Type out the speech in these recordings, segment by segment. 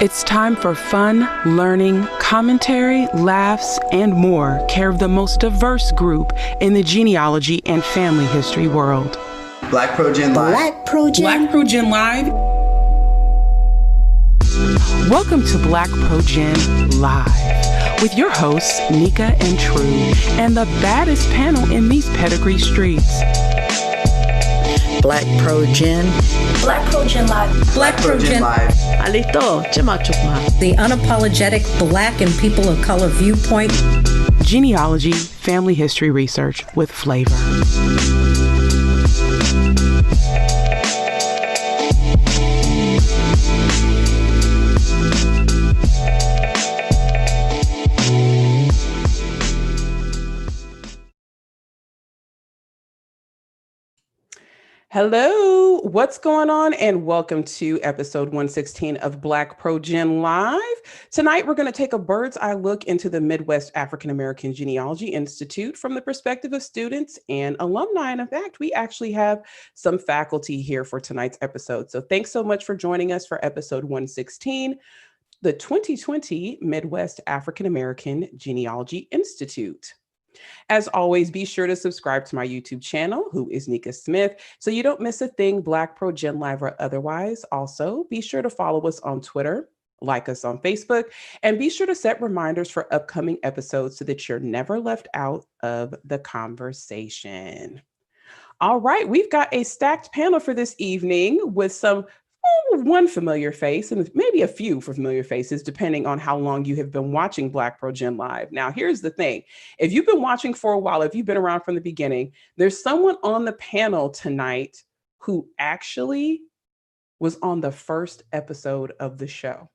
It's time for fun, learning, commentary, laughs, and more. Care of the most diverse group in the genealogy and family history world. BlackProGen Live. BlackProGen Live. Welcome to BlackProGen Live with your hosts, Nika and True, and the baddest panel in these pedigree streets. BlackProGen. BlackProGen Live. BlackProGen Live. Alito, chumachukma. The unapologetic Black and people of color viewpoint. Genealogy, family history research with flavor. Hello, what's going on? And welcome to episode 116 of BlackProGen Live. Tonight, we're going to take a bird's eye look into the Midwest African American Genealogy Institute from the perspective of students and alumni. And in fact, we actually have some faculty here for tonight's episode. So thanks so much for joining us for episode 116, the 2020 Midwest African American Genealogy Institute. As always, be sure to subscribe to my YouTube channel, who is Nika Smith, so you don't miss a thing, BlackProGen Live or otherwise. Also, be sure to follow us on Twitter, like us on Facebook, and be sure to set reminders for upcoming episodes so that you're never left out of the conversation. All right, we've got a stacked panel for this evening with one familiar face and maybe a few familiar faces, depending on how long you have been watching BlackProGen Live. Now, here's the thing. If you've been watching for a while, if you've been around from the beginning, there's someone on the panel tonight who actually was on the first episode of the show.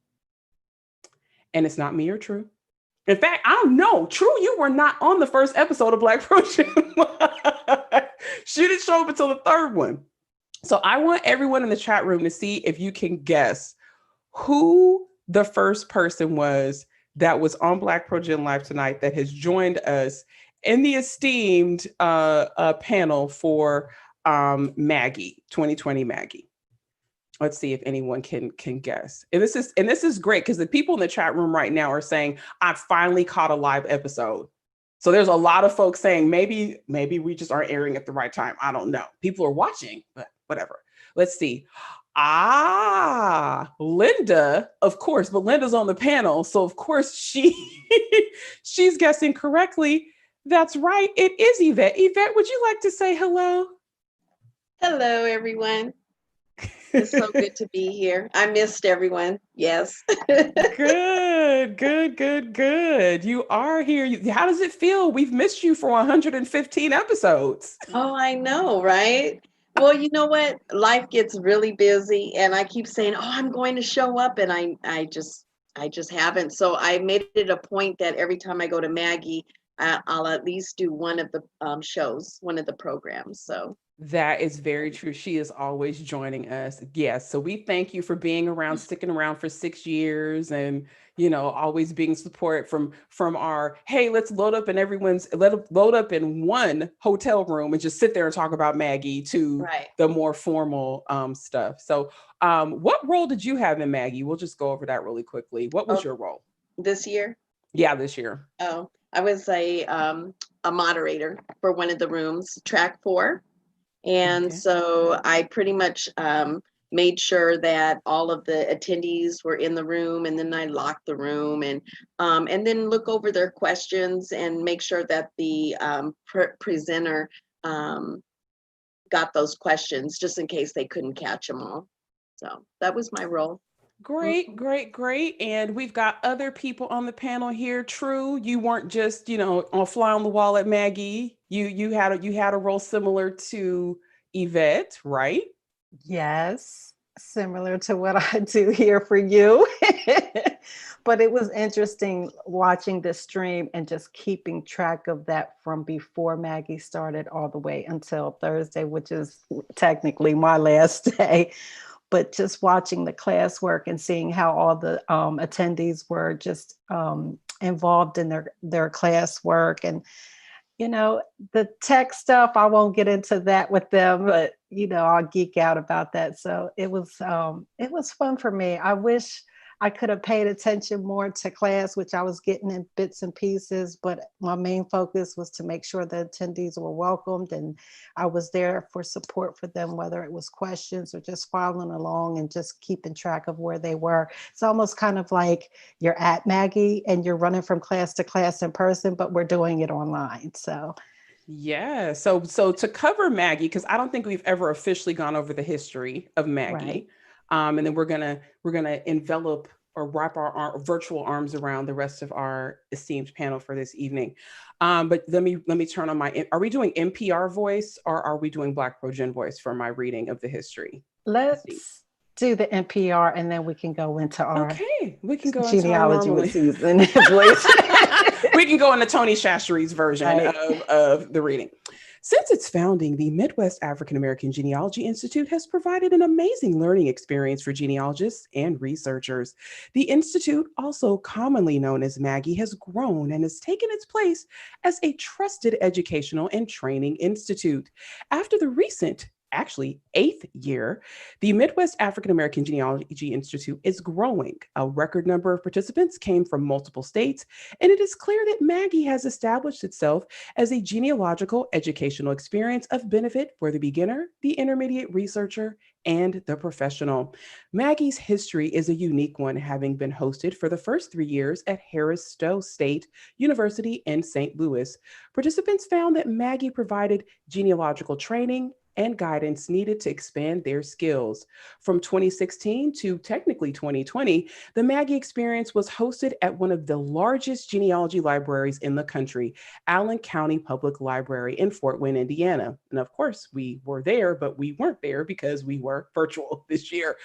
And it's not me or True. In fact, I don't know. True, you were not on the first episode of BlackProGen Live. She didn't show up until the third one. So I want everyone in the chat room to see if you can guess who the first person was that was on BlackProGen Live tonight that has joined us in the esteemed panel for MAAGI, 2020 MAAGI. Let's see if anyone can guess. And this is great because the people in the chat room right now are saying, I finally caught a live episode. So there's a lot of folks saying maybe we just aren't airing at the right time. I don't know. People are watching, but whatever. Let's see. Linda, of course, but Linda's on the panel. So of course she's guessing correctly. That's right. It is Yvette. Yvette, would you like to say hello? Hello, everyone. It's so good to be here. I missed everyone. Yes. Good. You are here. How does it feel? We've missed you for 115 episodes. Oh, I know, right? Well, you know what? Life gets really busy and I keep saying, oh, I'm going to show up. And I just haven't. So I made it a point that every time I go to MAAGI, I'll at least do one of the shows, one of the programs. So that is very true. She is always joining us. Yes. So we thank you for being around, sticking around for 6 years and, always being support from our, hey, let's load up in one hotel room and just sit there and talk about MAAGI to right. The more formal stuff. So what role did you have in MAAGI? We'll just go over that really quickly. What was your role? This year? Yeah, this year. Oh, I was a moderator for one of the rooms, track 4. And Okay. So I pretty much made sure that all of the attendees were in the room, and then I locked the room and then look over their questions and make sure that the presenter got those questions just in case they couldn't catch them all. So that was my role. Great. And we've got other people on the panel here. True, you weren't just, on fly on the wall at MAAGI. You had a role similar to Yvette, right? Yes, similar to what I do here for you. But it was interesting watching the stream and just keeping track of that from before MAAGI started all the way until Thursday, which is technically my last day. But just watching the classwork and seeing how all the attendees were just involved in their classwork. And, the tech stuff, I won't get into that with them, but, I'll geek out about that. So it was fun for me. I wish I could have paid attention more to class, which I was getting in bits and pieces, but my main focus was to make sure the attendees were welcomed, and I was there for support for them, whether it was questions or just following along and just keeping track of where they were. It's almost kind of like you're at MAAGI and you're running from class to class in person, but we're doing it online. So yeah. So to cover MAAGI, because I don't think we've ever officially gone over the history of MAAGI. Right. And then we're gonna envelop or wrap our virtual arms around the rest of our esteemed panel for this evening. But let me turn on my. Are we doing NPR voice or are we doing BlackProGen voice for my reading of the history? Let's do the NPR and then we can go into our we can go genealogy into with Susan voice. We can go into Tony Shastri's version Right. of the reading. Since its founding, the Midwest African American Genealogy Institute has provided an amazing learning experience for genealogists and researchers. The Institute, also commonly known as MAAGI, has grown and has taken its place as a trusted educational and training institute. After the recent actually 8th year, the Midwest African American Genealogy Institute is growing. A record number of participants came from multiple states, and it is clear that MAAGI has established itself as a genealogical educational experience of benefit for the beginner, the intermediate researcher, and the professional. MAAGI's history is a unique one, having been hosted for the first 3 years at Harris Stowe State University in St. Louis. Participants found that MAAGI provided genealogical training and guidance needed to expand their skills. From 2016 to technically 2020, the MAAGI experience was hosted at one of the largest genealogy libraries in the country, Allen County Public Library in Fort Wayne, Indiana. And of course, we were there, but we weren't there because we were virtual this year.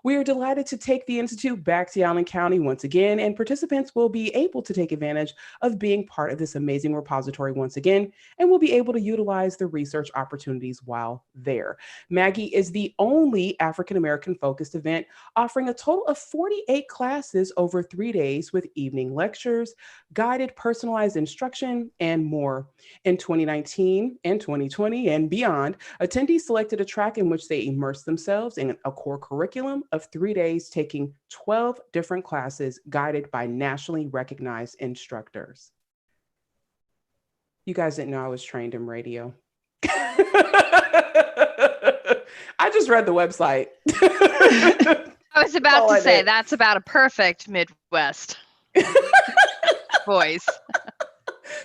We are delighted to take the Institute back to Allen County once again, and participants will be able to take advantage of being part of this amazing repository once again, and will be able to utilize the research opportunities while there. MAAGI is the only African-American focused event offering a total of 48 classes over 3 days with evening lectures, guided personalized instruction, and more. In 2019 and 2020 and beyond, attendees selected a track in which they immersed themselves in a core curriculum of 3 days, taking 12 different classes guided by nationally recognized instructors. You guys didn't know I was trained in radio. I just read the website. I was about to say that's about a perfect Midwest voice.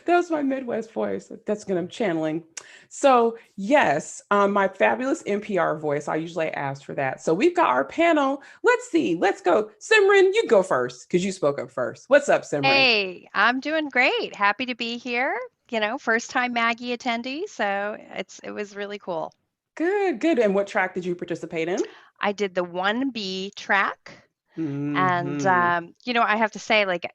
That was my Midwest voice. That's good. I'm channeling. So yes, my fabulous NPR voice. I usually ask for that. So we've got our panel. Let's see. Let's go. Simran, you go first because you spoke up first. What's up, Simran? Hey, I'm doing great. Happy to be here. You know, first time MAAGI attendee. So it was really cool. Good. And what track did you participate in? I did the 1B track. Mm-hmm. And, you know, I have to say, like,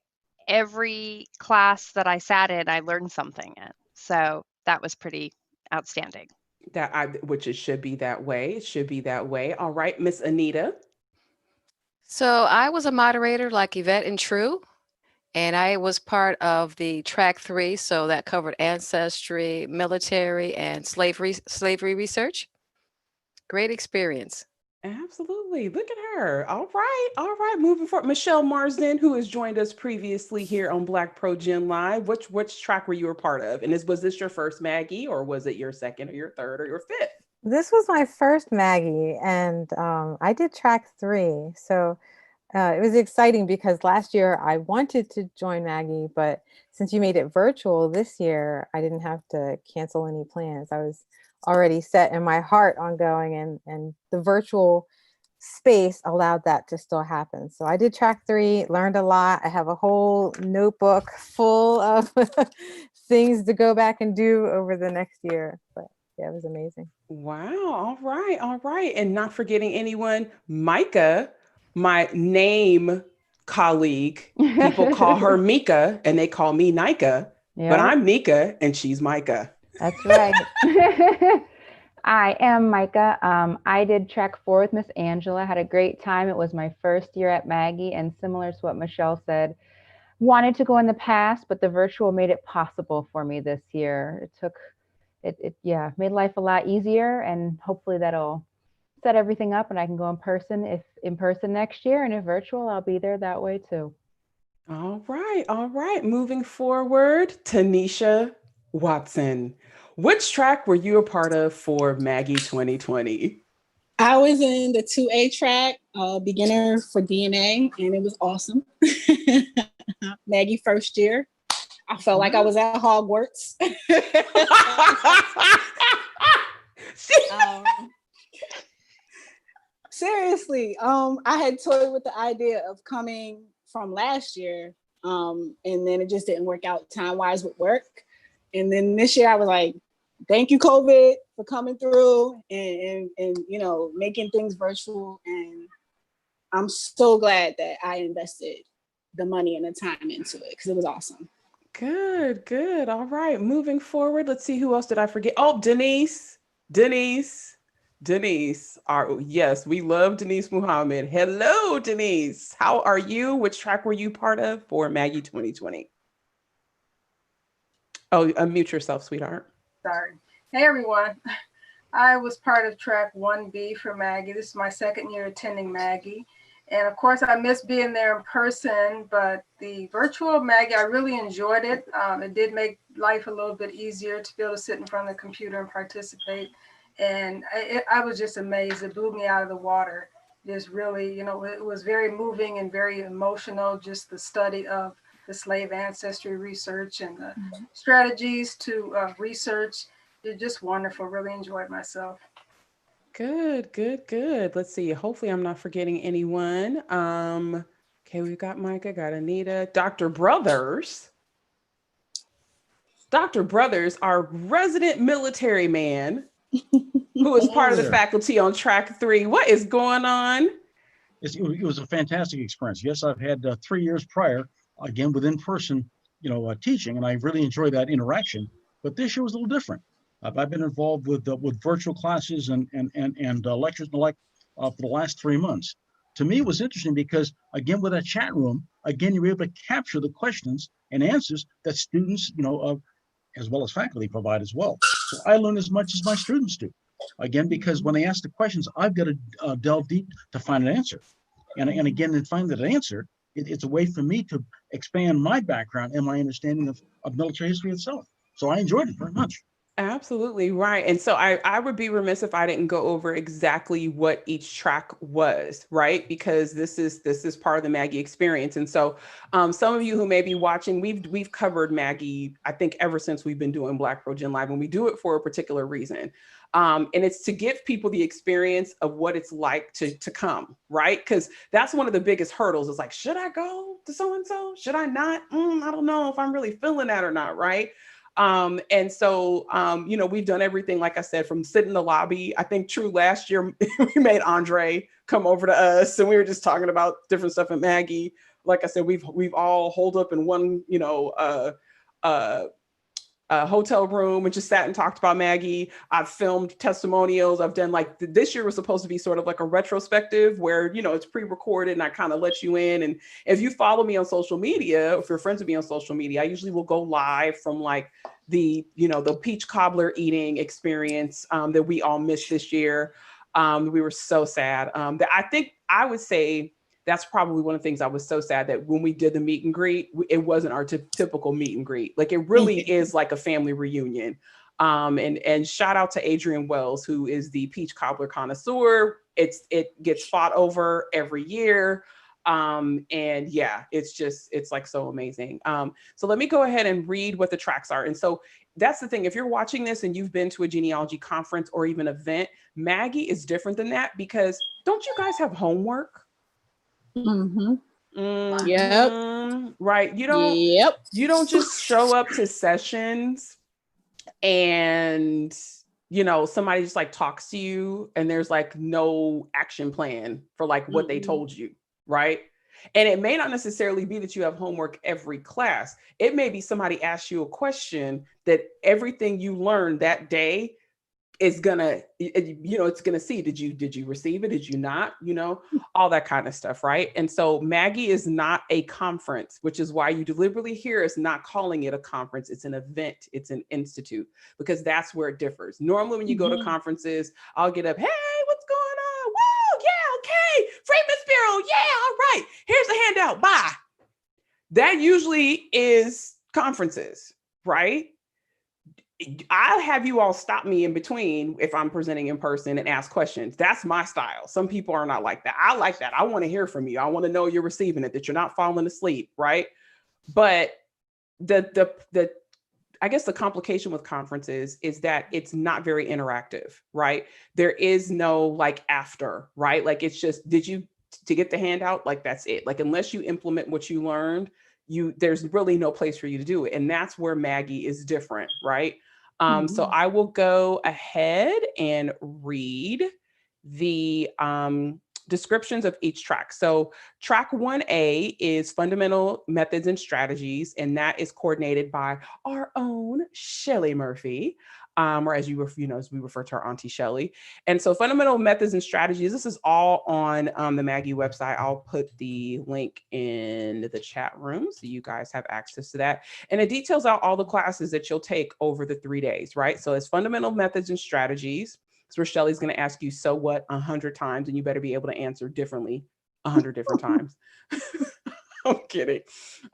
every class that I sat in, I learned something in. So that was pretty outstanding. Which it should be that way. It should be that way. All right, Miss Anita. So I was a moderator like Yvette and True, and I was part of the track 3. So that covered ancestry, military, and slavery research. Great experience. Absolutely. Look at her. All right. Moving forward. Michelle Marsden, who has joined us previously here on BlackProGen Live. Which track were you a part of? And was this your first MAAGI, or was it your second or your third or your fifth? This was my first MAAGI, and I did track 3. So it was exciting because last year I wanted to join MAAGI, but since you made it virtual this year, I didn't have to cancel any plans. I was already set in my heart on going, and the virtual space allowed that to still happen. So I did track 3, learned a lot. I have a whole notebook full of things to go back and do over the next year. But yeah, it was amazing. Wow. All right. And not forgetting anyone, Micah, my name colleague. People call her Mika and they call me Nika, but I'm Nika and she's Micah. That's right. I am Micah. I did track 4 with Miss Angela, had a great time. It was my first year at MAAGI, and similar to what Michelle said, wanted to go in the past, but the virtual made it possible for me this year. It made life a lot easier, and hopefully that'll set everything up and I can go in person. If in person next year, and if virtual, I'll be there that way too. All right. All right. Moving forward, Tanisha Watson. Which track were you a part of for MAAGI 2020? I was in the 2A track, beginner for DNA, and it was awesome. MAAGI first year. I felt like I was at Hogwarts. Seriously, I had toyed with the idea of coming from last year, and then it just didn't work out time-wise with work. And then this year I was like, thank you, COVID, for coming through and you know, making things virtual. And I'm so glad that I invested the money and the time into it because it was awesome. Good, good. All right. Moving forward, let's see, who else did I forget? Oh, Denise. Yes, we love Denise Muhammad. Hello, Denise. How are you? Which track were you part of for MAAGI 2020? Oh, unmute yourself, sweetheart. Sorry. Hey, everyone. I was part of track 1B for MAAGI. This is my second year attending MAAGI. And of course, I miss being there in person, but the virtual MAAGI, I really enjoyed it. It did make life a little bit easier to be able to sit in front of the computer and participate. And I was just amazed. It blew me out of the water. Just really, you know, it was very moving and very emotional, just the study of the slave ancestry research and the strategies to research. It's just wonderful. Really enjoyed myself. Good, good, good. Let's see. Hopefully I'm not forgetting anyone. Okay, we've got Micah, got Anita, Dr. Brothers. Dr. Brothers, our resident military man, who is part of the faculty on track 3. What is going on? It was a fantastic experience. Yes, I've had 3 years prior, again, with in-person, you know, teaching, and I really enjoyed that interaction. But this year was a little different. I've been involved with virtual classes and lectures and the like for the last 3 months. To me, it was interesting because, again, with that chat room, again, you were able to capture the questions and answers that students, you know, as well as faculty provide as well. So I learn as much as my students do. Again, because when they ask the questions, I've got to delve deep to find an answer. And again, in finding that answer, it's a way for me to expand my background and my understanding of military history itself. So I enjoyed it very much. Absolutely right. And so I would be remiss if I didn't go over exactly what each track was, right? Because this is part of the MAAGI experience. And so some of you who may be watching, we've covered MAAGI, I think, ever since we've been doing BlackProGen Live, and we do it for a particular reason. And it's to give people the experience of what it's like to come, right? Because that's one of the biggest hurdles. Is like, should I go to so-and-so? Should I not? I don't know if I'm really feeling that or not, right? And so, you know, we've done everything, like I said, from sit in the lobby. I think true last year, we made Andre come over to us and we were just talking about different stuff at MAAGI. Like I said, we've all holed up in one, you know, hotel room and just sat and talked about MAAGI. I've filmed testimonials. I've done, like, this year was supposed to be sort of like a retrospective where, you know, it's pre-recorded and I kind of let you in. And if you follow me on social media, if you're friends with me on social media, I usually will go live from like the, you know, the peach cobbler eating experience that we all missed this year. We were so sad. That I think I would say that's probably one of the things I was so sad that when we did the meet and greet, it wasn't our typical meet and greet. Like, it really is like a family reunion. And shout out to Adrian Wells, who is the peach cobbler connoisseur. It gets fought over every year. And yeah, it's like so amazing. So let me go ahead and read what the tracks are. And so that's the thing. If you're watching this and you've been to a genealogy conference or even event, MAAGI is different than that, because don't you guys have homework? Yep. Right. You don't just show up to sessions and, you know, somebody just like talks to you and there's like no action plan for like what they told you. Right. And it may not necessarily be that you have homework every class. It may be somebody asks you a question that everything you learned that day is gonna, you know, it's gonna see, did you receive it? Did you not? You know, all that kind of stuff, right? And so MAAGI is not a conference, which is why you deliberately hear us not calling it a conference. It's an event, it's an institute, because that's where it differs. Normally when you go to conferences, I'll get up, hey, what's going Freedmen's Bureau. Yeah, all right. Here's the handout. Bye. That usually is conferences, right? I'll have you all stop me in between if I'm presenting in person and ask questions. That's my style. Some people are not like that. I like that. I want to hear from you. I want to know you're receiving it, that you're not falling asleep, right? But the I guess the complication with conferences is that it's not very interactive, right? There is no like after, right? Like it's just, did you to get the handout? Like that's it. Like unless you implement what you learned, there's really no place for you to do it. And that's where MAAGI is different, right? So I will go ahead and read the descriptions of each track. So track 1A is fundamental methods and strategies, and that is coordinated by our own Shelly Murphy, or as as we refer to our Auntie Shelly. And so fundamental methods and strategies, this is all on the MAAGI website. I'll put the link in the chat room so you guys have access to that. And it details out all the classes that you'll take over the 3 days, right? So it's fundamental methods and strategies. So Shelly's going to ask you, so what, 100 times, and you better be able to answer differently 100 different times. I'm kidding.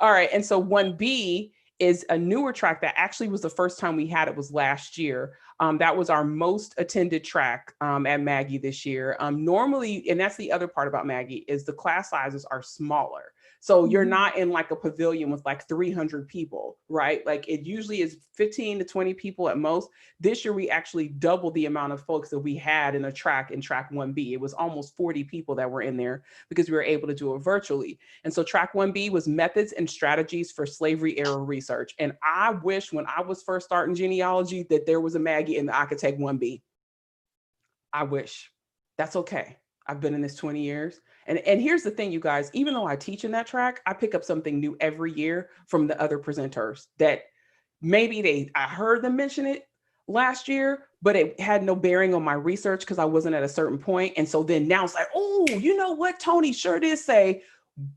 All right. And so 1B is a newer track that actually was the first time we had it was last year. That was our most attended track at MAAGI this year. Normally, and that's the other part about MAAGI, is the class sizes are smaller. So you're not in like a pavilion with like 300 people, right? Like it usually is 15 to 20 people at most. This year, we actually doubled the amount of folks that we had in a track in track 1B. It was almost 40 people that were in there because we were able to do it virtually. And so track 1B was methods and strategies for slavery era research. And I wish when I was first starting genealogy that there was a MAAGI and I could take 1B. I wish. That's okay. I've been in this 20 years. And here's the thing, you guys, even though I teach in that track, I pick up something new every year from the other presenters that maybe I heard them mention it last year, but it had no bearing on my research because I wasn't at a certain point. And so then now it's like, oh, you know what, Tony sure did say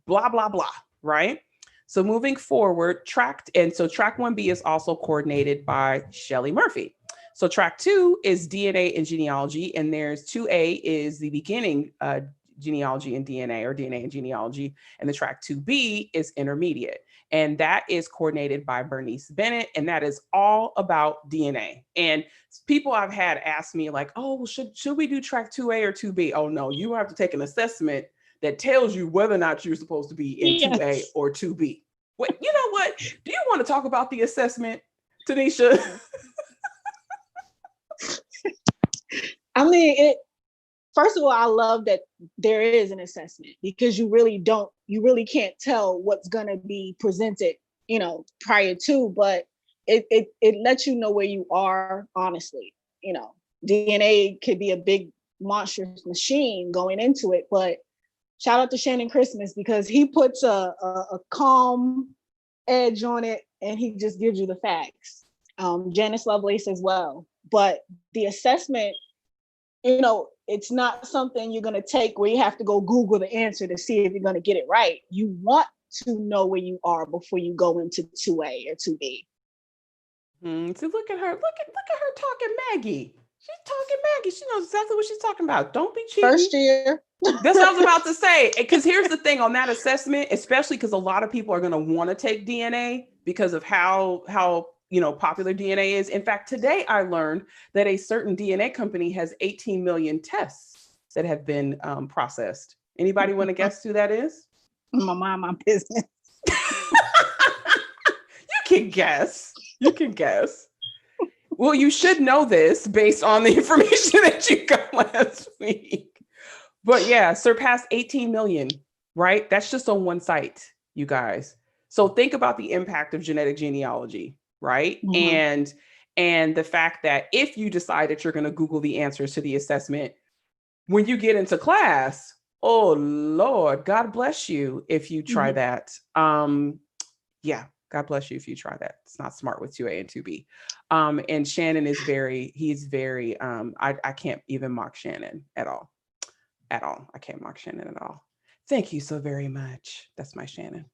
blah, blah, blah, right? So moving forward, track 1B is also coordinated by Shelly Murphy. So track 2 is DNA and genealogy, and there's 2A is the beginning genealogy and DNA, or DNA and genealogy, and the track 2B is intermediate, and that is coordinated by Bernice Bennett, and that is all about DNA. And people I've had ask me like, oh, should we do track 2A or 2B? Oh no, you have to take an assessment that tells you whether or not you're supposed to be in 2A or 2B. Wait, you know what? Do you want to talk about the assessment, Tanisha? I mean, first of all, I love that there is an assessment because you really can't tell what's going to be presented, prior to, but it lets you know where you are, honestly. DNA could be a big monstrous machine going into it, but shout out to Shannon Christmas because he puts a calm edge on it and he just gives you the facts. Janice Lovelace as well. But the assessment, it's not something you're going to take where you have to go Google the answer to see if you're going to get it right. You want to know where you are before you go into 2A or 2B. So look at her talking MAAGI. She's talking MAAGI. She knows exactly what she's talking about. Don't be cheating. First year. That's what I was about to say. Because here's the thing on that assessment, especially because a lot of people are going to want to take DNA because of how popular DNA is. In fact, today I learned that a certain DNA company has 18 million tests that have been processed. Anybody want to guess who that is? My business. You can guess. Well, you should know this based on the information that you got last week. But yeah, surpassed 18 million, right? That's just on one site, you guys. So think about the impact of genetic genealogy, right? Mm-hmm. And the fact that if you decide that you're going to Google the answers to the assessment, when you get into class, oh Lord, God bless you if you try that. Yeah, God bless you if you try that. It's not smart with 2A and 2B. And Shannon he's very, I can't even mock Shannon at all. I can't mock Shannon at all. Thank you so very much. That's my Shannon.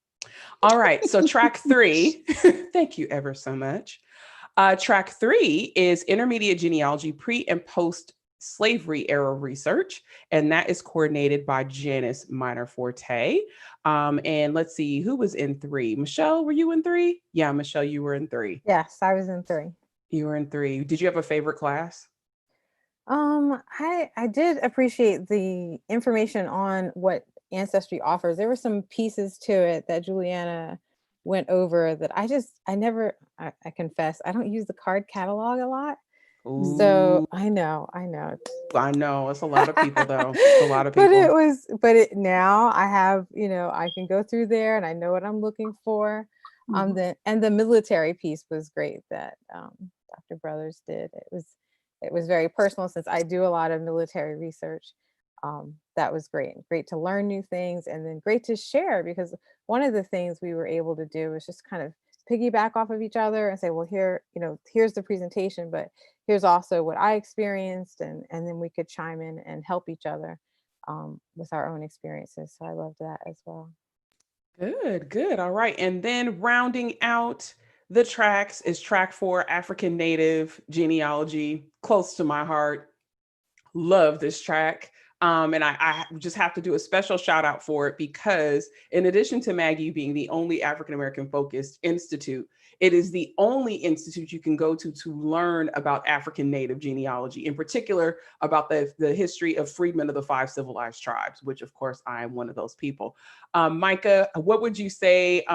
All right, so track 3, thank you ever so much. Track 3 is intermediate genealogy, pre and post slavery era research, and that is coordinated by Janice Minor Forte. And let's see, who was in 3? Michelle, were you in 3? Yeah, Michelle, you were in 3. Yes, I was in 3. You were in 3. Did you have a favorite class? I did appreciate the information on what Ancestry offers. There were some pieces to it that Juliana went over that I confess, I don't use the card catalog a lot. Ooh. So I know. I know. It's a lot of people though. It's a lot of people. Now I have, I can go through there and I know what I'm looking for. And the military piece was great that Dr. Brothers did. It was very personal since I do a lot of military research. That was great to learn new things, and then great to share, because one of the things we were able to do was just kind of piggyback off of each other and say, well, here's the presentation, but here's also what I experienced, and then we could chime in and help each other with our own experiences. So I loved that as well. Good. All right. And then rounding out the tracks is track 4, African Native Genealogy, close to my heart. Love this track. And I just have to do a special shout out for it, because in addition to MAAGI being the only African-American focused institute, it is the only institute you can go to learn about African Native genealogy, in particular about the history of freedmen of the 5 civilized tribes, which of course I am one of those people. Micah, what would you say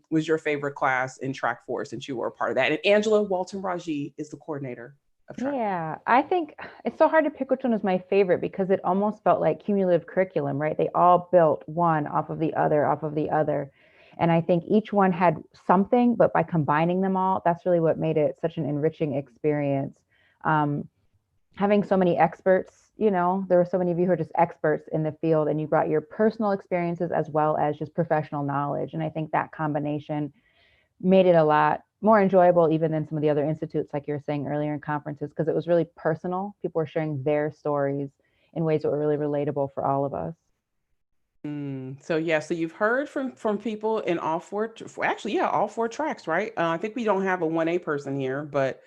was your favorite class in track 4, since you were a part of that? And Angela Walton-Raji is the coordinator. Yeah, I think it's so hard to pick which one was my favorite, because it almost felt like cumulative curriculum, right? They all built one off of the other, off of the other. And I think each one had something, but by combining them all, that's really what made it such an enriching experience. Having so many experts, there were so many of you who are just experts in the field, and you brought your personal experiences as well as just professional knowledge. And I think that combination made it a lot more enjoyable even than some of the other institutes, like you were saying earlier in conferences, because it was really personal. People were sharing their stories in ways that were really relatable for all of us. So you've heard from people in all 4, all 4 tracks, right? I think we don't have a 1A person here, but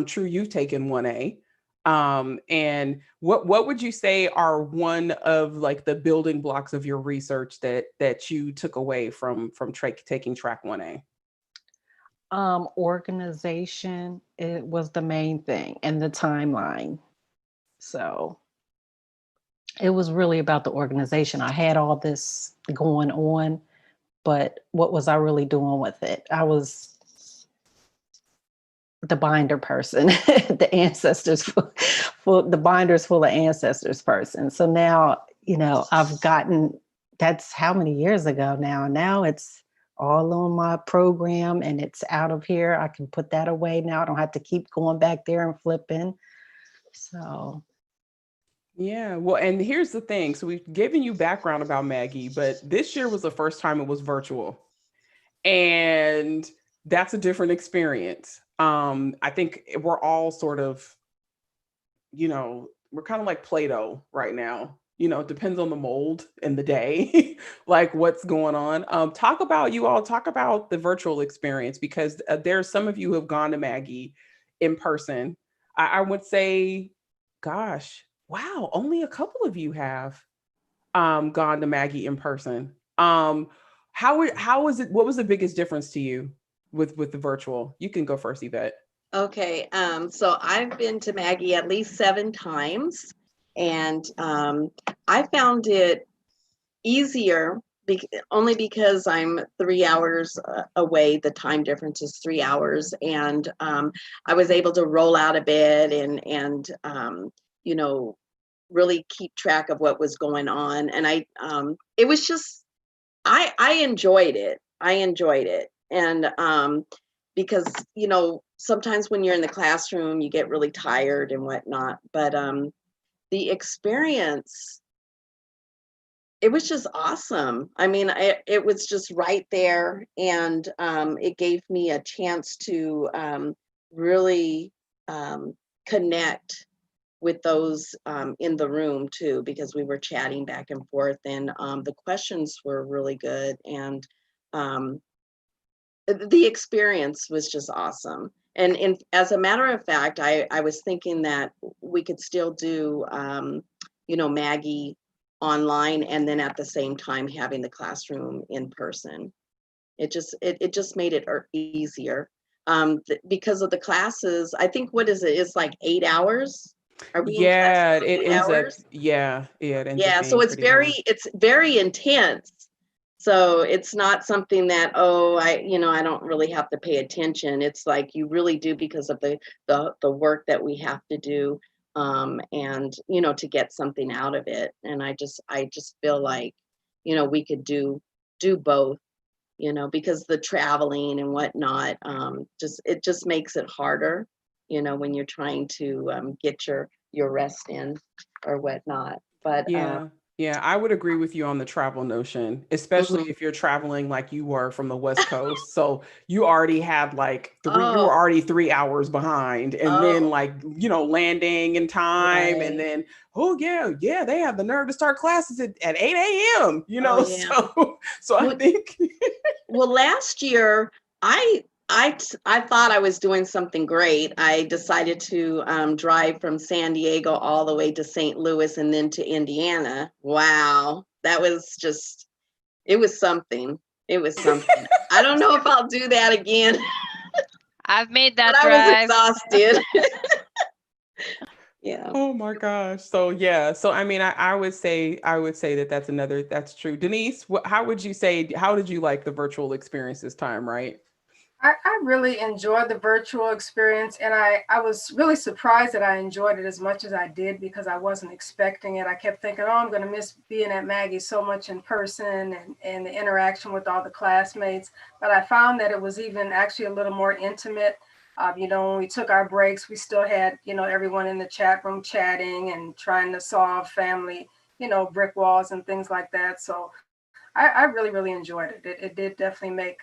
True, you've taken 1A. And what would you say are one of like the building blocks of your research that you took away from taking track 1A? Organization, it was the main thing, and the timeline. So it was really about the organization. I had all this going on, but what was I really doing with it? I was the binder person, the ancestors, the binders full of ancestors person. So now, I've gotten, that's how many years ago now? Now it's all on my program and it's out of here. I can put that away now. I don't have to keep going back there and flipping. So. Yeah, well, and here's the thing. So we've given you background about MAAGI, but this year was the first time it was virtual. And that's a different experience. I think we're all sort of, we're kind of like Play-Doh right now. It depends on the mold and the day, like what's going on. Talk about the virtual experience, because there's some of you who have gone to MAAGI in person. I would say, gosh, wow, only a couple of you have gone to MAAGI in person. How was it? What was the biggest difference to you with the virtual? You can go first, Yvette. Okay, so I've been to MAAGI at least 7 times, and I found it easier only because I'm 3 hours away. The time difference is 3 hours, and I was able to roll out of bed and really keep track of what was going on. And it was just, I enjoyed it. And because sometimes when you're in the classroom, you get really tired and whatnot. But the experience, it was just awesome. I mean, it was just right there, and it gave me a chance to really connect with those in the room too, because we were chatting back and forth, and the questions were really good, and the experience was just awesome. And as a matter of fact, I was thinking that we could still do, MAAGI online, and then at the same time having the classroom in person. It just made it easier, because of the classes. I think, what is it? It's like 8 hours. Are we in class Yeah, for it eight ends up, hours? yeah, it ends up Yeah, so being pretty long. it's very intense. So it's not something that, oh, I don't really have to pay attention. It's like you really do, because of the work that we have to do, and to get something out of it. And I just feel like, we could do both, because the traveling and whatnot, it just makes it harder, when you're trying to, get your rest in or whatnot. But Yeah. Yeah, I would agree with you on the travel notion, especially mhm. if you're traveling like you were from the West Coast. So you already had like you were Oh, already 3 hours behind. And then oh, like, landing in time. And right. then, oh yeah, they have the nerve to start classes at 8 a.m., Oh, yeah. So I Well, think well, last year I thought I was doing something great. I decided to, drive from San Diego all the way to St. Louis and then to Indiana. Wow, that was just, it was something. It was something. I don't know if I'll do that again, I've made but that I was drive. exhausted. Yeah. oh my gosh. So yeah. So I mean, I would say that that's true. Denise, how did you like the virtual experience this time, right? I really enjoyed the virtual experience, and I was really surprised that I enjoyed it as much as I did, because I wasn't expecting it. I kept thinking, oh, I'm going to miss being at MAAGI so much in person, and the interaction with all the classmates. But I found that it was even actually a little more intimate. When we took our breaks, we still had, everyone in the chat room chatting and trying to solve family, brick walls and things like that. So I really, really enjoyed it. It did definitely make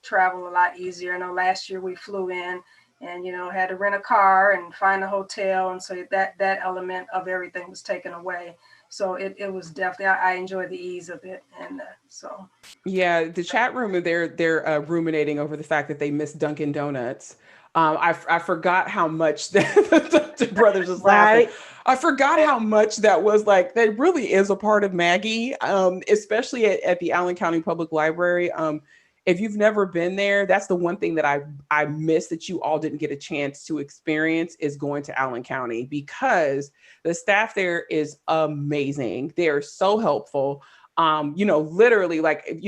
travel a lot easier. I know last year we flew in and, had to rent a car and find a hotel. And so that element of everything was taken away. So it was definitely, I enjoyed the ease of it. And so. Yeah, the chat room, they're ruminating over the fact that they miss Dunkin' Donuts. I forgot how much the brothers is laughing. Right. I forgot how much that was like. That really is a part of Maggie, especially at the Allen County Public Library. If you've never been there, that's the one thing that I miss that you all didn't get a chance to experience is going to Allen County, because the staff there is amazing. They are so helpful. Literally, like,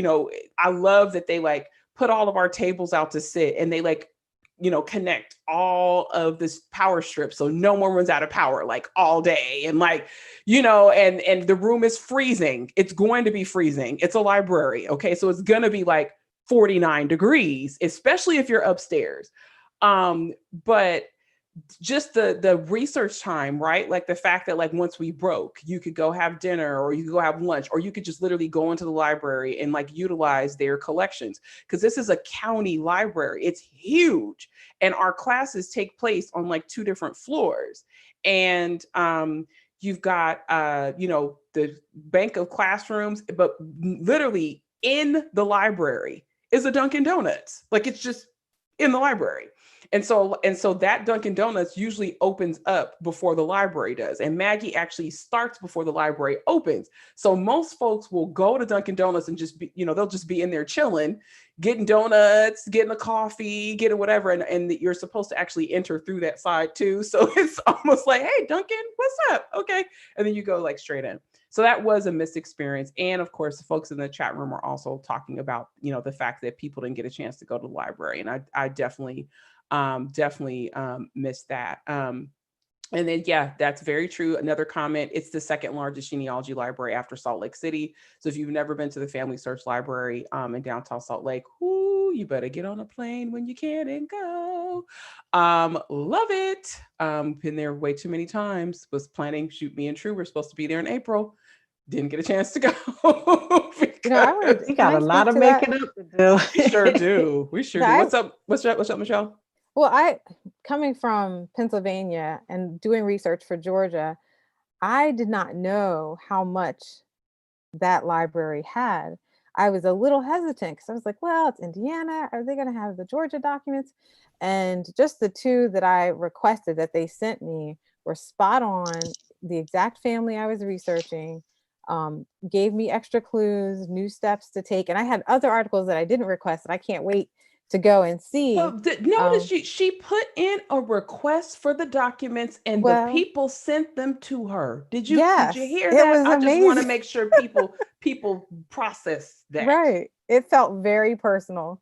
I love that they like put all of our tables out to sit, and they like, connect all of this power strips so no one runs out of power like all day. And like, and the room is freezing. It's going to be freezing. It's a library. Okay. So it's going to be like 49 degrees, especially if you're upstairs. But just the research time, right? Like the fact that like once we broke, you could go have dinner, or you could go have lunch, or you could just literally go into the library and like utilize their collections, because this is a county library. It's huge, and our classes take place on like two different floors. And you've got the bank of classrooms, but literally in the library is a Dunkin' Donuts. Like it's just in the library. And so that Dunkin' Donuts usually opens up before the library does. And MAAGI actually starts before the library opens. So most folks will go to Dunkin' Donuts and just be, they'll just be in there chilling, getting donuts, getting a coffee, getting whatever. And you're supposed to actually enter through that side too. So it's almost like, hey, Dunkin', what's up? Okay. And then you go like straight in. So that was a missed experience. And of course, the folks in the chat room are also talking about, the fact that people didn't get a chance to go to the library. And I definitely missed that. And then, yeah, that's very true. Another comment, it's the second largest genealogy library after Salt Lake City. So if you've never been to the Family Search Library in downtown Salt Lake, you better get on a plane when you can and go. Love it. Been there way too many times. Was planning, shoot, me and True, we're supposed to be there in April. Didn't get a chance to go. We got I a lot speak of to that? making up to do. We sure do. We sure do. I What's up? What's up, Michelle? Well, coming from Pennsylvania and doing research for Georgia, I did not know how much that library had. I was a little hesitant because I was like, well, it's Indiana. Are they going to have the Georgia documents? And just the two that I requested that they sent me were spot on, the exact family I was researching, gave me extra clues, new steps to take. And I had other articles that I didn't request that I can't wait to go and see. Well, notice she put in a request for the documents and the well, people sent them to her. Did you yes, hear it that? was I just want to amazing. make sure people process that. Right. It felt very personal.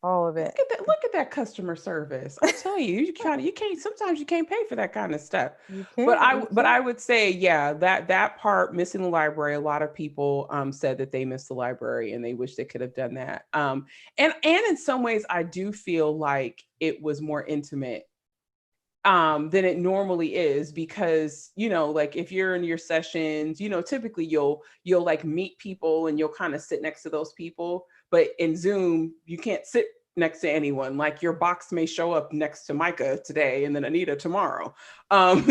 All of it. Look at that customer service. I tell you, sometimes you can't pay for that kind of stuff. You But can't. I would say, yeah, that part, missing the library, a lot of people said that they missed the library and they wish they could have done that. And in some ways I do feel like it was more intimate than it normally is, because like if you're in your sessions, typically you'll like meet people and you'll kind of sit next to those people, but in Zoom you can't sit next to anyone. Like your box may show up next to Micah today and then Anita tomorrow.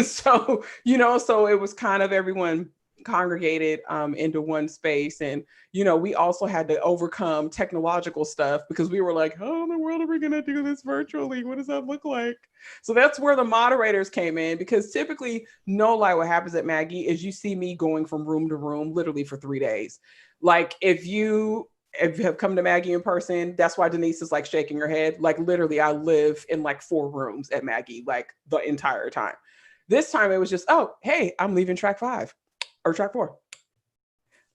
So so it was kind of everyone congregated into one space. And we also had to overcome technological stuff because we were like, how in the world are we going to do this virtually? What does that look like? So that's where the moderators came in, because typically, no lie, what happens at MAAGI is you see me going from room to room literally for 3 days. Like if you have come to MAAGI in person, that's why Denise is like shaking her head. Like literally I live in like 4 rooms at MAAGI, like the entire time. This time it was just, oh, hey, I'm leaving track 5 or track 4.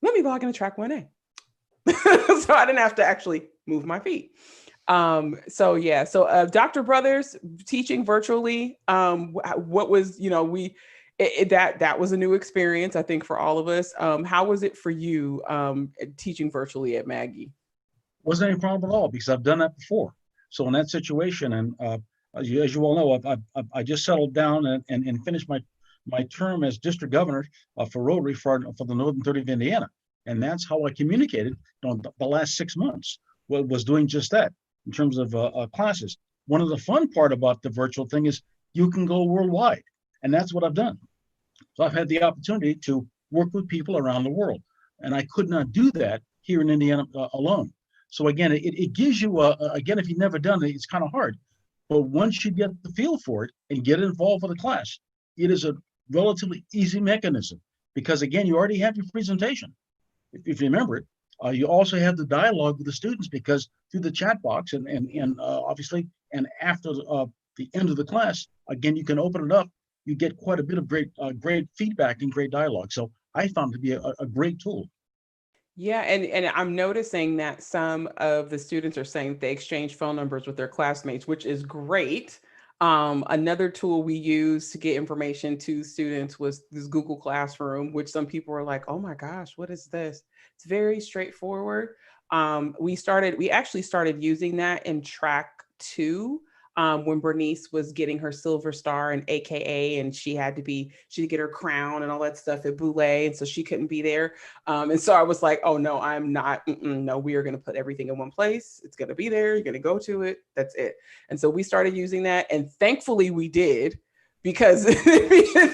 Let me log into track 1A. So I didn't have to actually move my feet. So yeah, so Dr. Brothers, teaching virtually, what was, that was a new experience, I think, for all of us. How was it for you teaching virtually at MAAGI? Wasn't any problem at all, because I've done that before. So in that situation, and as you all know, I just settled down and finished my term as district governor for Rotary for the Northern 30th of Indiana. And that's how I communicated the last 6 months, was doing just that in terms of classes. One of the fun part about the virtual thing is you can go worldwide. And that's what I've done. So I've had the opportunity to work with people around the world. And I could not do that here in Indiana alone. So again, it gives you, again, if you've never done it, it's kind of hard. But once you get the feel for it and get involved with the class, it is a relatively easy mechanism, because again, you already have your presentation. If you remember it, you also have the dialogue with the students, because through the chat box and obviously, and after the end of the class, again, you can open it up. You get quite a bit of great feedback and great dialogue. So I found it to be a great tool. Yeah, and I'm noticing that some of the students are saying they exchange phone numbers with their classmates, which is great. Another tool we use to get information to students was this Google Classroom, which some people were like, oh my gosh, what is this? It's very straightforward. We actually started using that in track 2. When Bernice was getting her silver star and AKA, and she had to get her crown and all that stuff at Boulay, and so she couldn't be there. And so I was like, oh no, I'm not, no, we are going to put everything in one place. It's going to be there. You're going to go to it. That's it. And so we started using that, and thankfully we did, because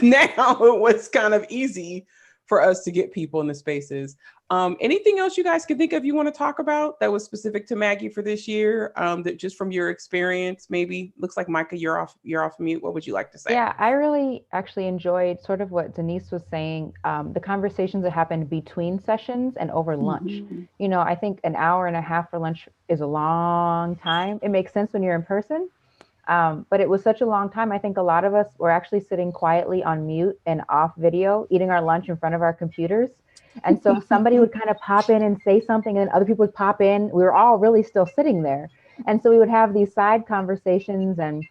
now it was kind of easy for us to get people in the spaces. Anything else you guys can think of you want to talk about that was specific to MAAGI for this year, that just from your experience, maybe? Looks like Micah, you're off mute. What would you like to say? Yeah, I really actually enjoyed sort of what Denise was saying, the conversations that happened between sessions and over lunch. I think an hour and a half for lunch is a long time. It makes sense when you're in person. But it was such a long time. I think a lot of us were actually sitting quietly on mute and off video, eating our lunch in front of our computers. And so somebody would kind of pop in and say something, and other people would pop in. We were all really still sitting there. And so we would have these side conversations and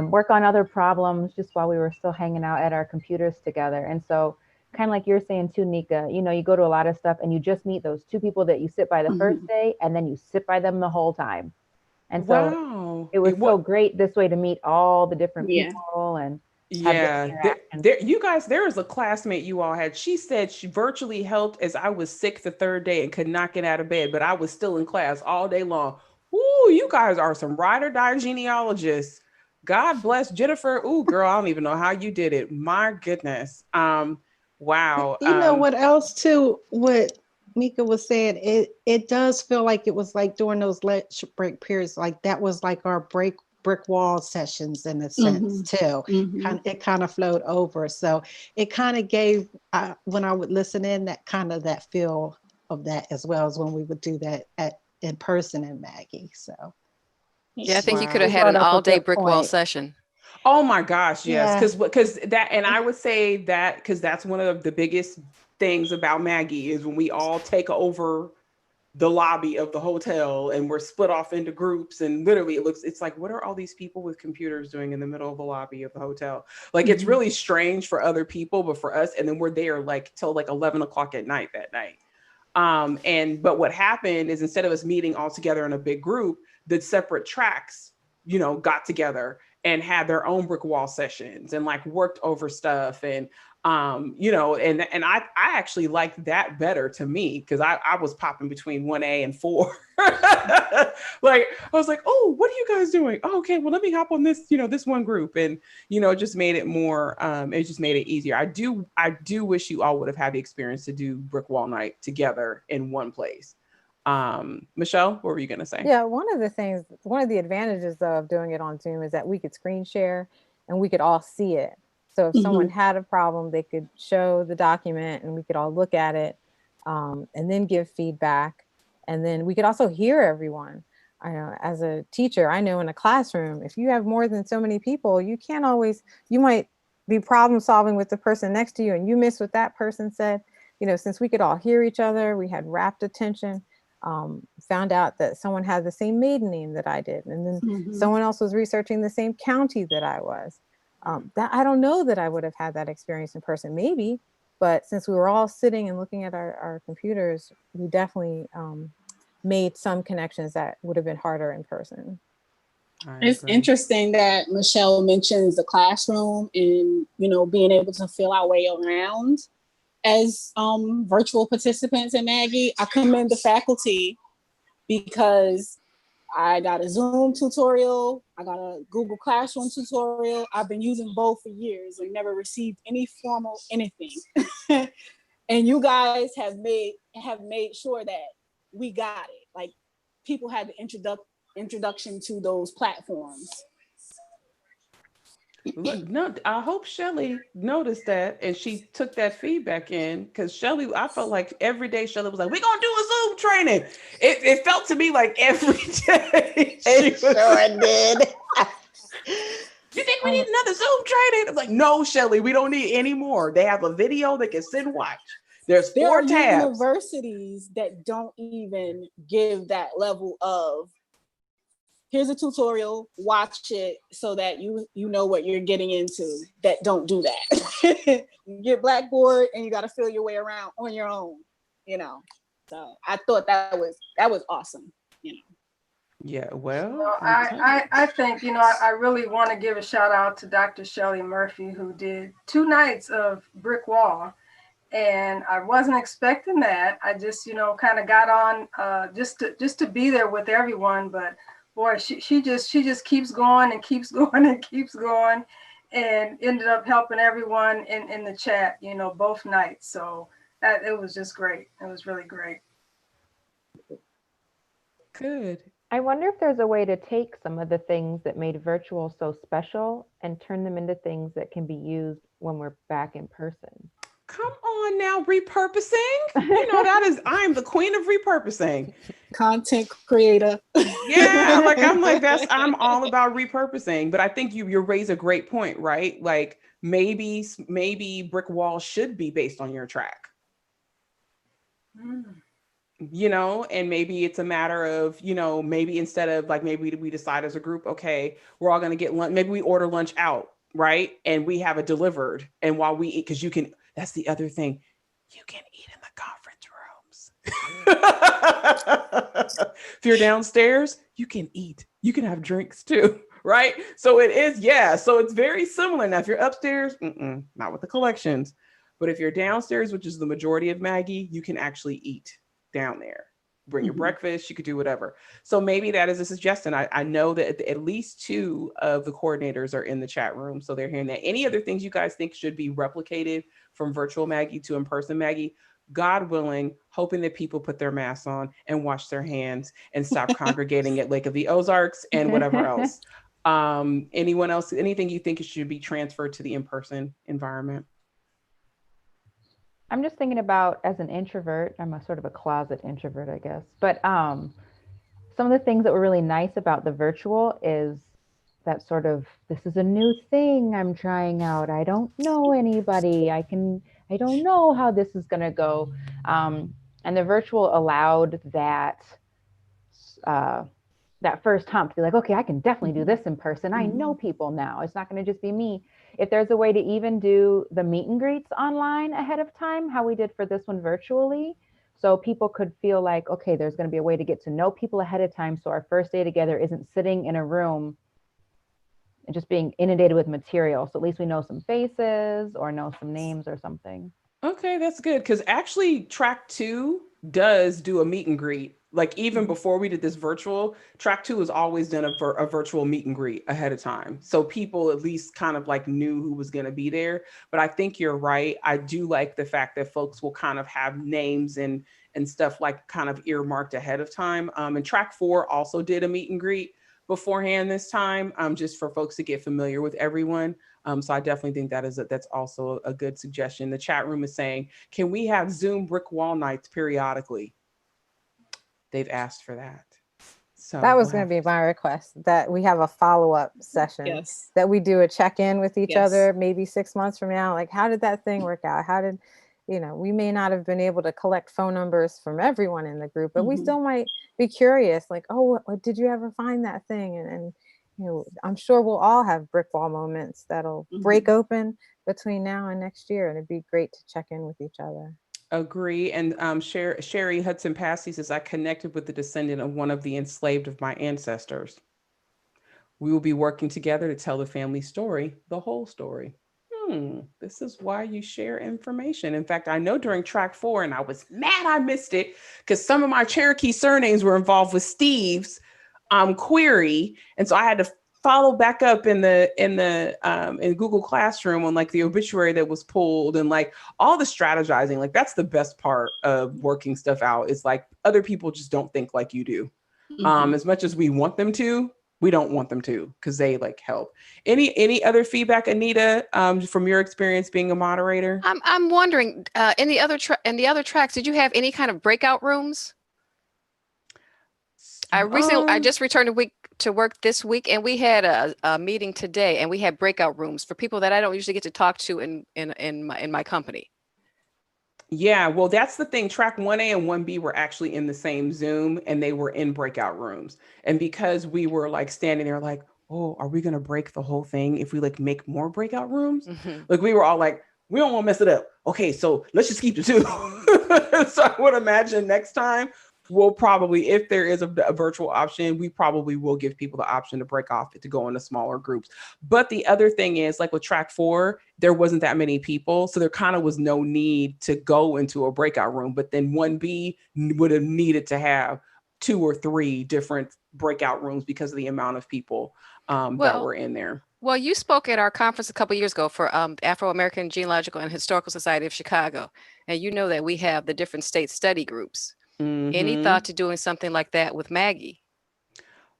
work on other problems just while we were still hanging out at our computers together. And so kind of like you're saying too, Nika, you go to a lot of stuff and you just meet those 2 people that you sit by the first day, and then you sit by them the whole time. And so it was so great this way to meet all the different people and you guys, there was a classmate you all had. She said she virtually helped as I was sick the 3rd day and could not get out of bed, but I was still in class all day long. Ooh, you guys are some ride or die genealogists. God bless Jennifer. Ooh, girl, I don't even know how you did it. My goodness. Wow. You know what else too? What Mika was saying, it does feel like it was like during those lunch break periods, like that was like our brick wall sessions in a sense too. It kind of flowed over. So it kind of gave, when I would listen in, that feel of that, as well as when we would do that in person in MAAGI. So yeah, I think you could You have had brought an up a all-day good brick wall point. session. Oh my gosh, yes. Yeah. Because that, and I would say that because that's one of the biggest things about MAAGI is when we all take over the lobby of the hotel and we're split off into groups, and literally it's like, what are all these people with computers doing in the middle of the lobby of the hotel? Like it's really strange for other people, but for us, and then we're there like till like 11 o'clock at night that night. But what happened is, instead of us meeting all together in a big group, the separate tracks, got together and had their own brick wall sessions and like worked over stuff. And and I actually liked that better, to me, because I was popping between 1A and 4. Like I was like, oh, what are you guys doing? Oh, okay, well, let me hop on this, this one group. And it just made it more, it just made it easier. I do wish you all would have had the experience to do brick wall night together in one place. Michelle, what were you gonna say? Yeah, one of the advantages of doing it on Zoom is that we could screen share and we could all see it. So if someone had a problem, they could show the document and we could all look at it, and then give feedback. And then we could also hear everyone. I know, as a teacher, I know in a classroom, if you have more than so many people, you might be problem solving with the person next to you and you miss what that person said. Since we could all hear each other, we had rapt attention. Found out that someone had the same maiden name that I did, and then someone else was researching the same county that I was. That I don't know that I would have had that experience in person, maybe, but since we were all sitting and looking at our computers, we definitely made some connections that would have been harder in person. It's interesting that Michelle mentions the classroom and being able to feel our way around as virtual participants in MAAGI. I commend the faculty, because I got a Zoom tutorial, I got a Google Classroom tutorial. I've been using both for years and never received any formal anything. And you guys have made sure that we got it. Like, people had the introduction to those platforms. Look, no, I hope Shelly noticed that and she took that feedback in, because Shelly, I felt like every day Shelly was like, we're going to do a Zoom training. It felt to me like every day. It sure did. You think we need another Zoom training? I'm like, no, Shelly, we don't need any more. They have a video they can sit and watch. There are tabs. Universities that don't even give that level of, here's a tutorial, watch it so that you know what you're getting into, that don't do that. You get Blackboard and you got to feel your way around on your own, So I thought that was awesome, Yeah, well, I think, I really want to give a shout out to Dr. Shelley Murphy, who did 2 nights of brick wall. And I wasn't expecting that. I just, kind of got on just to be there with everyone. But boy, she just keeps going and keeps going and keeps going, and ended up helping everyone in the chat, both nights. So it was just great. It was really great. Good. I wonder if there's a way to take some of the things that made virtual so special and turn them into things that can be used when we're back in person. Come on now, repurposing. I'm the queen of repurposing. Content creator. Yeah, I'm all about repurposing. But I think you raise a great point, right? Like maybe brick wall should be based on your track. And maybe it's a matter of, maybe instead of like, maybe we decide as a group, okay, we're all going to get lunch. Maybe we order lunch out, right? And we have it delivered. And while we eat, because that's the other thing, you can eat in the conference rooms. If you're downstairs, you can eat. You can have drinks too, right? So it is, yeah. So it's very similar. Now, if you're upstairs, not with the collections, but if you're downstairs, which is the majority of MAAGI, you can actually eat down there. Bring your breakfast, you could do whatever. So maybe that is a suggestion. I know that at least 2 of the coordinators are in the chat room, so they're hearing that. Any other things you guys think should be replicated from virtual MAAGI to in-person MAAGI, God willing, hoping that people put their masks on and wash their hands and stop congregating at Lake of the Ozarks and whatever else. Anyone else, anything you think should be transferred to the in-person environment? I'm just thinking about, as an introvert, I'm a sort of a closet introvert, I guess. But some of the things that were really nice about the virtual is that sort of, this is a new thing I'm trying out. I don't know anybody. I don't know how this is going to go. And the virtual allowed that that first hump to be like, okay, I can definitely do this in person. I know people now. It's not going to just be me. If there's a way to even do the meet and greets online ahead of time, how we did for this one virtually, so people could feel like, okay, there's going to be a way to get to know people ahead of time. So our first day together isn't sitting in a room and just being inundated with material. So at least we know some faces or know some names or something. Okay, that's good. Because actually, track 2 does do a meet and greet. Like even before we did this virtual, track 2 has always done a virtual meet and greet ahead of time. So people at least kind of like knew who was going to be there. But I think you're right. I do like the fact that folks will kind of have names and stuff like kind of earmarked ahead of time. And track 4 also did a meet and greet beforehand this time, just for folks to get familiar with everyone. So I definitely think that's also a good suggestion. The chat room is saying, can we have Zoom brick wall nights periodically? They've asked for that. So that was going to be my request, that we have a follow-up session, that we do a check-in with each other, maybe 6 months from now. Like, how did that thing work out? How did, we may not have been able to collect phone numbers from everyone in the group, but we still might be curious, like, oh, did you ever find that thing? And I'm sure we'll all have brick wall moments that'll break open between now and next year. And it'd be great to check in with each other. Agree. And Sherry Hudson Passy says, I connected with the descendant of one of the enslaved of my ancestors. We will be working together to tell the family story, the whole story. This is why you share information. In fact, I know during track 4, and I was mad I missed it because some of my Cherokee surnames were involved with Steve's query. And so I had to follow back up in Google Classroom on like the obituary that was pulled and like all the strategizing. Like that's the best part of working stuff out, is like other people just don't think like you do. As much as we want them to, we don't want them to, because they like help. Any other feedback, Anita, from your experience being a moderator? I'm wondering, in the other tracks, did you have any kind of breakout rooms? I just returned to work this week, and we had a meeting today, and we had breakout rooms for people that I don't usually get to talk to in my company. Yeah, well, that's the thing. Track 1A and 1B were actually in the same Zoom, and they were in breakout rooms. And because we were like standing there like, oh, are we going to break the whole thing if we like make more breakout rooms? Like we were all like, we don't want to mess it up. Okay, so let's just keep the 2. So I would imagine next time we'll probably, if there is a virtual option, we probably will give people the option to break off to go into smaller groups. But the other thing is, like with track 4, there wasn't that many people. So there kind of was no need to go into a breakout room. But then 1B would have needed to have 2 or 3 different breakout rooms because of the amount of people that were in there. Well, you spoke at our conference a couple of years ago for Afro-American Genealogical and Historical Society of Chicago. And you know that we have the different state study groups. Any thought to doing something like that with MAAGI?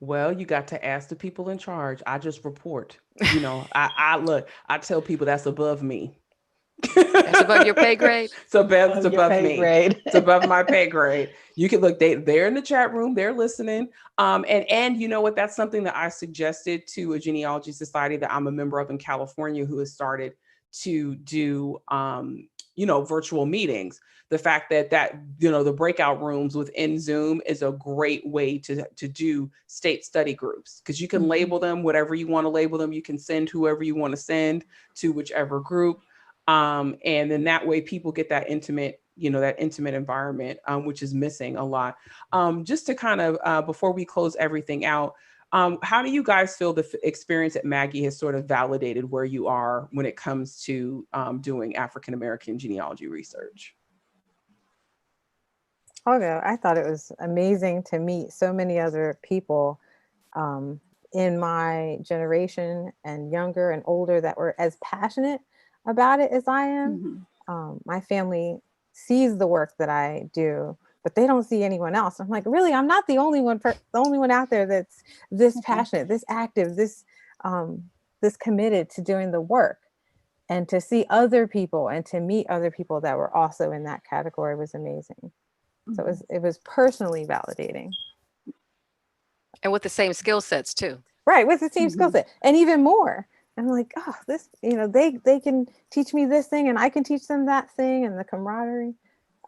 Well, you got to ask the people in charge. I just report. I tell people that's above me. That's above your pay grade? It's above me. It's above my pay grade. You can look, they're in the chat room, they're listening. And you know what? That's something that I suggested to a genealogy society that I'm a member of in California, who has started to do virtual meetings. The fact that the breakout rooms within Zoom is a great way to do state study groups, because you can label them whatever you want to label them. You can send whoever you want to send to whichever group. And then that way people get that intimate environment, which is missing a lot. Just to kind of, before we close everything out, how do you guys feel the experience at MAAGI has sort of validated where you are when it comes to doing African-American genealogy research? Okay, I thought it was amazing to meet so many other people in my generation and younger and older that were as passionate about it as I am. My family sees the work that I do, but they don't see anyone else. I'm like, really, I'm not the only one, the only one out there that's this passionate, this active, this committed to doing the work. And to see other people and to meet other people that were also in that category was amazing. So it was personally validating. And with the same skill sets too. Right, with the same skill set, and even more. I'm like, oh, this, they can teach me this thing, and I can teach them that thing, and the camaraderie.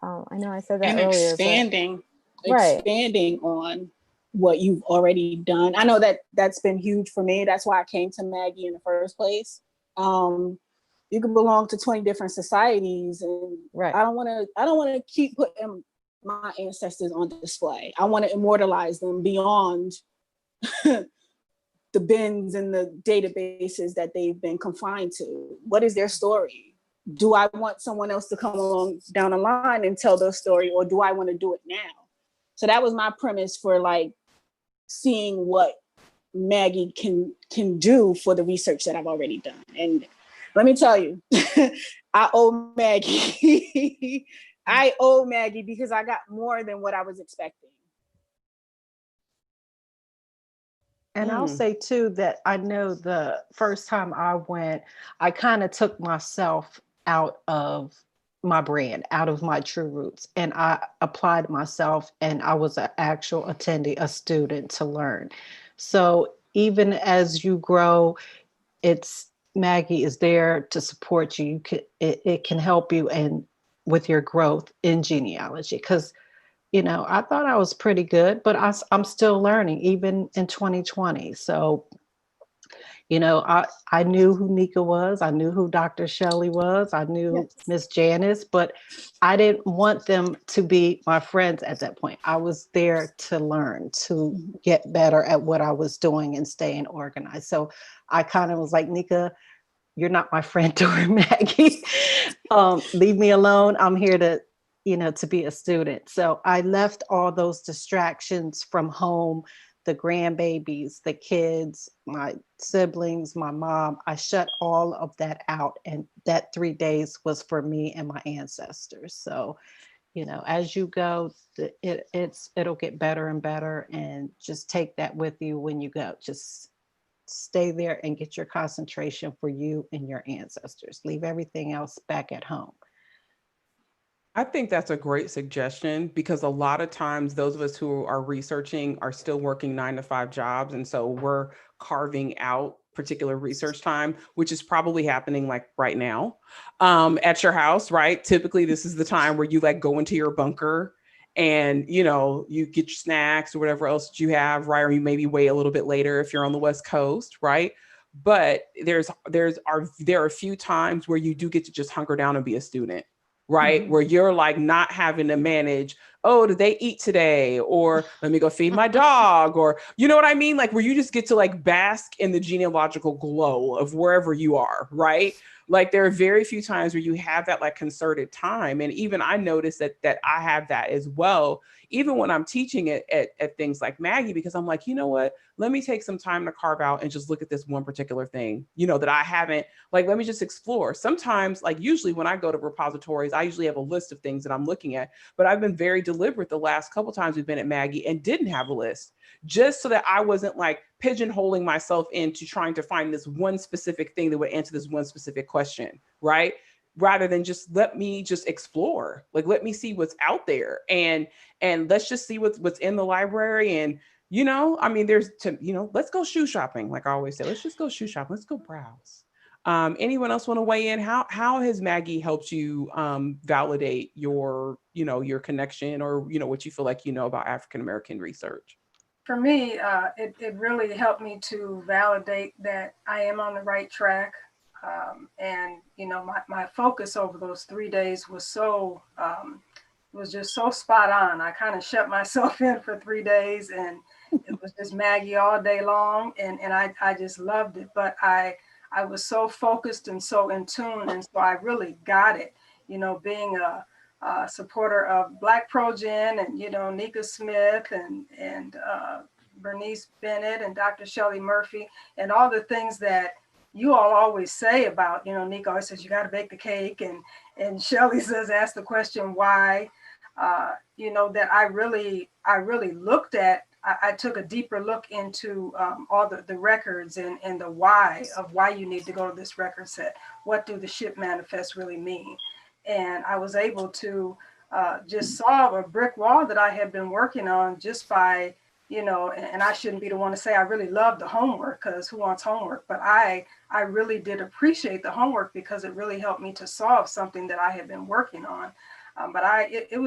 I know I said that and earlier. Expanding on what you've already done. I know that's been huge for me. That's why I came to MAAGI in the first place. You can belong to 20 different societies, and I don't want to keep putting my ancestors on display. I want to immortalize them beyond the bins and the databases that they've been confined to. What is their story? Do I want someone else to come along down the line and tell their story, or do I want to do it now? So that was my premise for like seeing what MAAGI can do for the research that I've already done. And let me tell you, I owe MAAGI. I owe MAAGI because I got more than what I was expecting. And I'll say too that I know the first time I went, I kind of took myself out of my brand, out of my true roots, and I applied myself, and I was an actual attendee, a student to learn. So even as you grow, MAAGI is there to support you. It can help you and with your growth in genealogy, because I thought I was pretty good, but I'm still learning, even in 2020. So, I knew who Nika was. I knew who Dr. Shelley was. I knew Miss Janice, but I didn't want them to be my friends at that point. I was there to learn, to get better at what I was doing and staying organized. So I kind of was like, Nika, you're not my friend during MAAGI. Leave me alone. I'm here to be a student. So I left all those distractions from home, the grandbabies, the kids, my siblings, my mom. I shut all of that out. And that 3 days was for me and my ancestors. So, as you go, it'll get better and better, and just take that with you when you go. Just stay there and get your concentration for you and your ancestors. Leave everything else back at home. I think that's a great suggestion, because a lot of times those of us who are researching are still working 9-to-5 jobs. And so we're carving out particular research time, which is probably happening like right now at your house, right? Typically, this is the time where you like go into your bunker and, you get your snacks or whatever else that you have, right? Or you maybe wait a little bit later if you're on the West Coast, right? But there are a few times where you do get to just hunker down and be a student, right? Where you're like not having to manage, oh, did they eat today? Or let me go feed my dog, or you know what I mean? Like where you just get to like bask in the genealogical glow of wherever you are, right? Like there are very few times where you have that like concerted time. And even I notice that I have that as well, even when I'm teaching it at things like MAAGI, because I'm like, you know what, let me take some time to carve out and just look at this one particular thing, that I haven't, like, let me just explore. Sometimes, like usually when I go to repositories, I usually have a list of things that I'm looking at, but I've been very deliberate the last couple of times we've been at MAAGI and didn't have a list, just so that I wasn't like pigeonholing myself into trying to find this one specific thing that would answer this one specific question, right? Rather than just let me just explore, like, let me see what's out there, and let's just see what's in the library. And, I mean, let's go shoe shopping. Like I always say, let's just go shoe shopping. Let's go browse. Anyone else want to weigh in? How has MAAGI helped you validate your connection, or, what you feel like about African-American research? For me, it really helped me to validate that I am on the right track. And, my focus over those 3 days was was just so spot on. I kind of shut myself in for 3 days, and it was just MAAGI all day long. And I just loved it. But I was so focused and so in tune. And so I really got it, being a supporter of BlackProGen and, Nika Smith and Bernice Bennett and Dr. Shelley Murphy, and all the things that, you all always say about, Nick always says you got to bake the cake, and Shelley says ask the question why. That I really looked at. I took a deeper look into all the records and the why of why you need to go to this record set. What do the ship manifests really mean? And I was able to just solve a brick wall that I had been working on just by, and I shouldn't be the one to say I really love the homework, because who wants homework? But I really did appreciate the homework because it really helped me to solve something that I had been working on. But it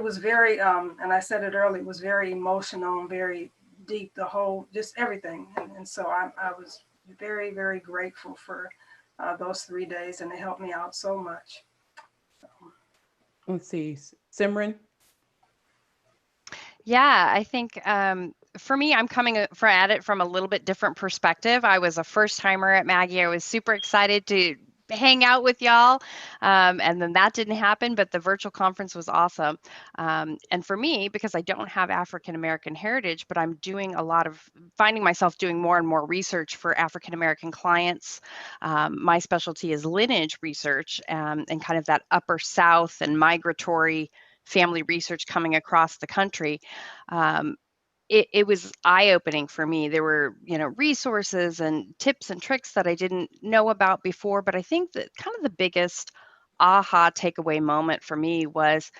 was very, and I said it earlier, it was very emotional and very deep, the whole, just everything. And so I was very, very grateful for those 3 days, and it helped me out so much. So. Let's see, Simran. Yeah, I think for me, I'm coming at it from a little bit different perspective. I was a first timer at MAAGI. I was super excited to hang out with y'all. And then that didn't happen, but the virtual conference was awesome. And for me, because I don't have African American heritage, but I'm doing finding myself doing more and more research for African American clients. My specialty is lineage research and kind of that upper South and migratory family research coming across the country. It was eye-opening for me. There were, resources and tips and tricks that I didn't know about before. But I think that kind of the biggest aha takeaway moment for me was,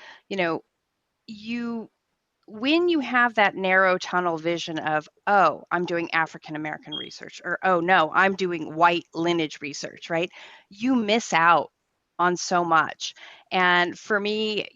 when you have that narrow tunnel vision of, oh, I'm doing African American research, or, oh, no, I'm doing white lineage research, right? You miss out on so much. And for me,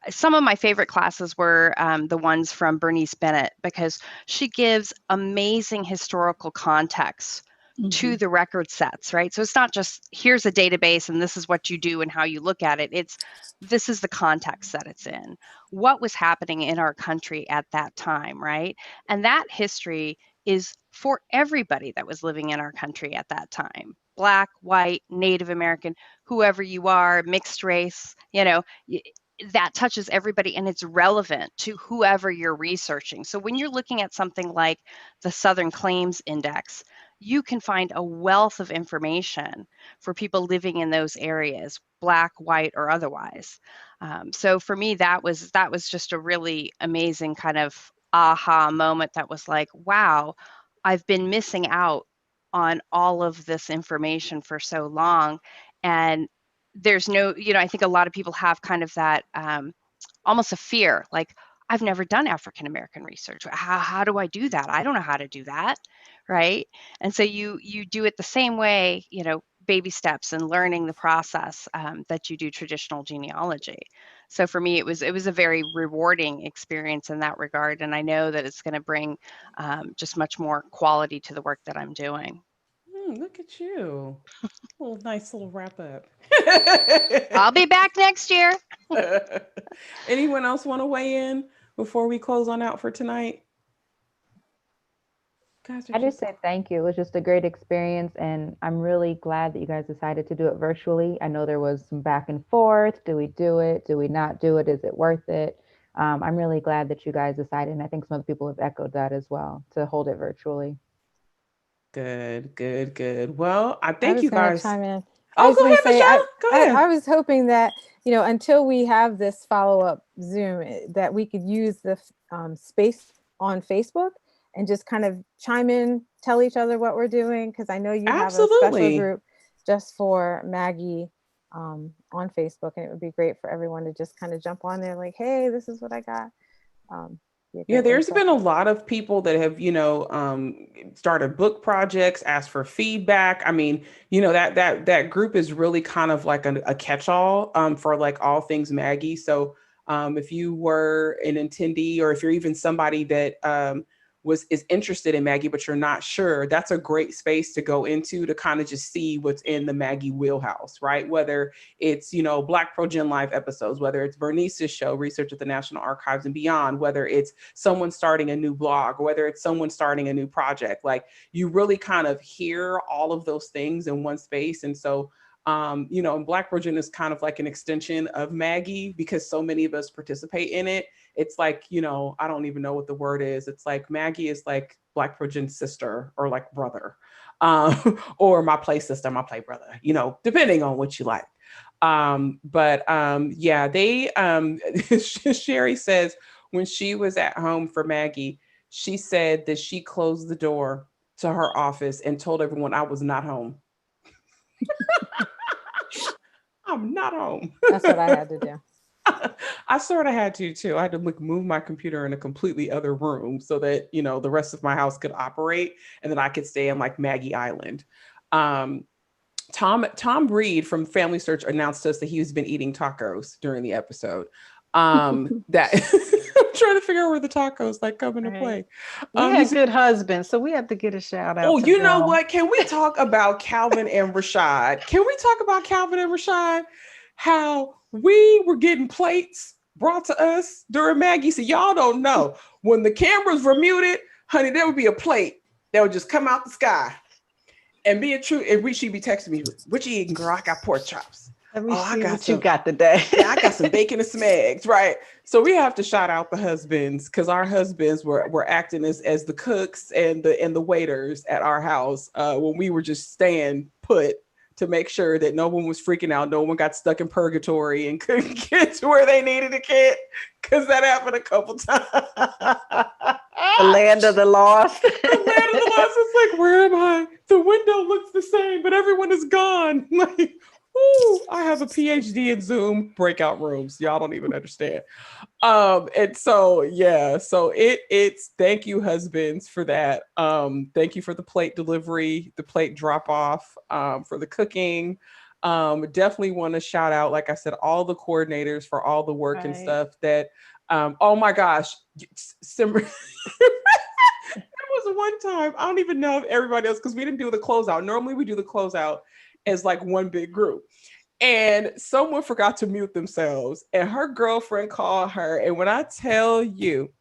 some of my favorite classes were the ones from Bernice Bennett, because she gives amazing historical context to the record sets, right? So it's not just here's a database and this is what you do and how you look at it. This is the context that it's in. What was happening in our country at that time, right? And that history is for everybody that was living in our country at that time. Black, white, Native American, whoever you are, mixed race, that touches everybody, and it's relevant to whoever you're researching. So when you're looking at something like the Southern Claims Index, you can find a wealth of information for people living in those areas, Black, white, or otherwise. So for me, that was just a really amazing kind of aha moment that was like, wow, I've been missing out on all of this information for so long. And there's no, I think a lot of people have kind of that almost a fear, like, I've never done African American research. How do I do that? I don't know how to do that, right? And so you do it the same way, baby steps and learning the process that you do traditional genealogy. So for me, it was a very rewarding experience in that regard, and I know that it's going to bring just much more quality to the work that I'm doing. Look at you. Nice little wrap up. I'll be back next year. Anyone else want to weigh in before we close on out for tonight? I just say thank you. It was just a great experience, and I'm really glad that you guys decided to do it virtually. I know there was some back and forth. Do we do it? Do we not do it? Is it worth it? I'm really glad that you guys decided, and I think some other people have echoed that as well, to hold it virtually. Good. Well, I thank you guys. Chime in. Oh, go ahead, Michelle. Go ahead. I was hoping that, until we have this follow-up Zoom, that we could use the space on Facebook and just kind of chime in, tell each other what we're doing, because I know you have a special group just for MAAGI on Facebook, and it would be great for everyone to just kind of jump on there like, hey, this is what I got. Yeah, there's been a lot of people that have, started book projects, asked for feedback. I mean, that group is really kind of like a catch-all for like all things MAAGI. So if you were an attendee, or if you're even somebody that is interested in MAAGI, but you're not sure, that's a great space to go into to kind of just see what's in the MAAGI wheelhouse, right? Whether it's, BlackProGen Live episodes, whether it's Bernice's show, Research at the National Archives and Beyond, whether it's someone starting a new blog, or whether it's someone starting a new project, like you really kind of hear all of those things in one space. And so and BlackProGen is kind of like an extension of MAAGI, because so many of us participate in it. It's like, I don't even know what the word is. It's like MAAGI is like BlackProGen's sister or like brother. or my play sister, my play brother, you know, depending on what you like. Yeah, they, Sherry says when she was at home for Maggie, she said that she closed the door to her office and told everyone I was not home. I'm not home. That's what I had to do. I sort of had to too. I had to move my computer in a completely other room so that, you know, the rest of my house could operate and then I could stay on like Maggie Island. Tom Reed from Family Search announced to us that he's been eating tacos during the episode. That I'm trying to figure out where the tacos like come into play. We had good husbands, so we have to get a shout out. Oh, to you know them. what? Can we talk about Calvin and Rashad? Can we talk about Calvin and Rashad? How we were getting plates brought to us during Maggie. So y'all don't know. When the cameras were muted, honey, there would be a plate that would just come out the sky. And being true, and she'd be texting me, "What you eating, girl? I got pork chops. Let me see I got what you got today." Yeah, I got some bacon and some eggs, right? So we have to shout out the husbands because our husbands were acting as the cooks and the waiters at our house when we were just staying put to make sure that no one was freaking out, no one got stuck in purgatory and couldn't get to where they needed to get, because that happened a couple times. The land of the lost. The land of the lost is like, where am I? The window looks the same, but everyone is gone. Like, ooh, I have a PhD in Zoom breakout rooms. Y'all don't even understand. And so, yeah, so it's thank you, husbands, for that. Thank you for the plate delivery, the plate drop off, for the cooking. Definitely want to shout out, like I said, all the coordinators for all the work and stuff that, oh my gosh, Simber. There was one time, I don't even know if everybody else, because we didn't do the closeout. Normally we do the closeout as like one big group. And someone forgot to mute themselves and her girlfriend called her. And when I tell you,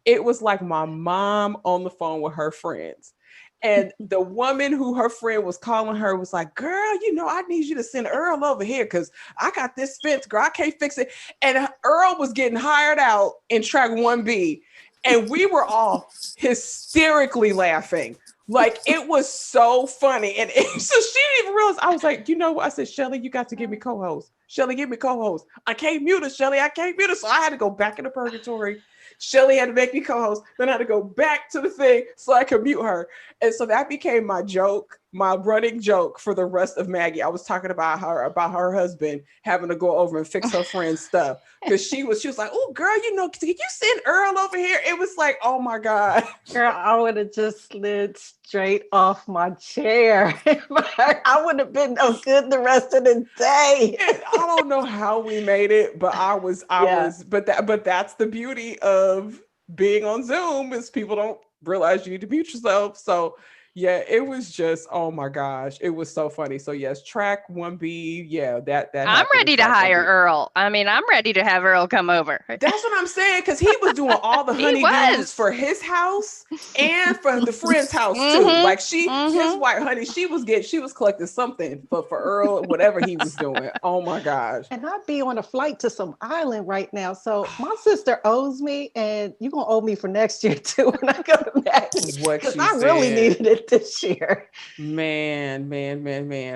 it was like my mom on the phone with her friends. And the woman who her friend was calling her was like, girl, you know, I need you to send Earl over here because I got this fence, girl. I can't fix it. And Earl was getting hired out in track 1B. And we were all hysterically laughing. Like, it was so funny. And so she didn't even realize. I was like, you know what? I said, Shelly, you got to give me co-host. Shelly, give me co-host. I can't mute her, Shelly. I can't mute her. So I had to go back into purgatory. Shelly had to make me co-host. Then I had to go back to the thing so I could mute her. And so that became my joke, my running joke for the rest of Maggie. I was talking about her husband having to go over and fix her friend's stuff. Because she was like, oh, girl, you know, can you send Earl over here? It was like, oh my God. Girl, I would have just slid straight off my chair. I would have been no good the rest of the day. I don't know how we made it, but but that's the beauty of being on Zoom, is people don't realize you need to mute yourself. So yeah, it was just, oh my gosh, it was so funny. So yes, track 1B, yeah, that I'm ready to hire 1B. Earl. I mean, I'm ready to have Earl come over. That's what I'm saying, because he was doing all the honeydews for his house and for the friend's house too. Like his wife, honey, she was collecting something for Earl, whatever he was doing. Oh my gosh. And I'd be on a flight to some island right now. So my sister owes me, and you're gonna owe me for next year too when I go to Maggie. Because I really needed it this year. Man.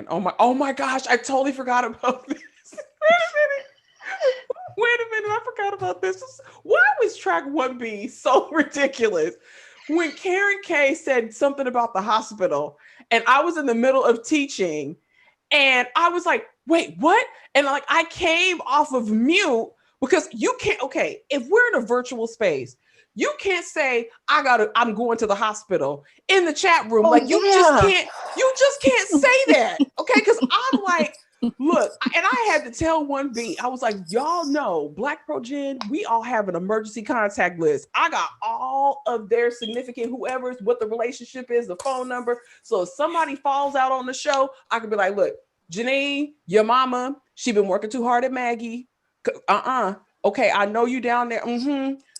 Oh my gosh, I totally forgot about this. Wait a minute, I forgot about this. Why was track 1B so ridiculous? When Karen K said something about the hospital, and I was in the middle of teaching, and I was like, wait, what? And like, I came off of mute because you can't, okay, if we're in a virtual space, you can't say, I'm going to the hospital in the chat room. You just can't say that. Okay. Cause I'm like, look, and I had to tell 1B, I was like, y'all know BlackProGen, we all have an emergency contact list. I got all of their significant whoever's, what the relationship is, the phone number. So if somebody falls out on the show, I could be like, look, Janine, your mama, she been working too hard at Maggie. Okay, I know you down there.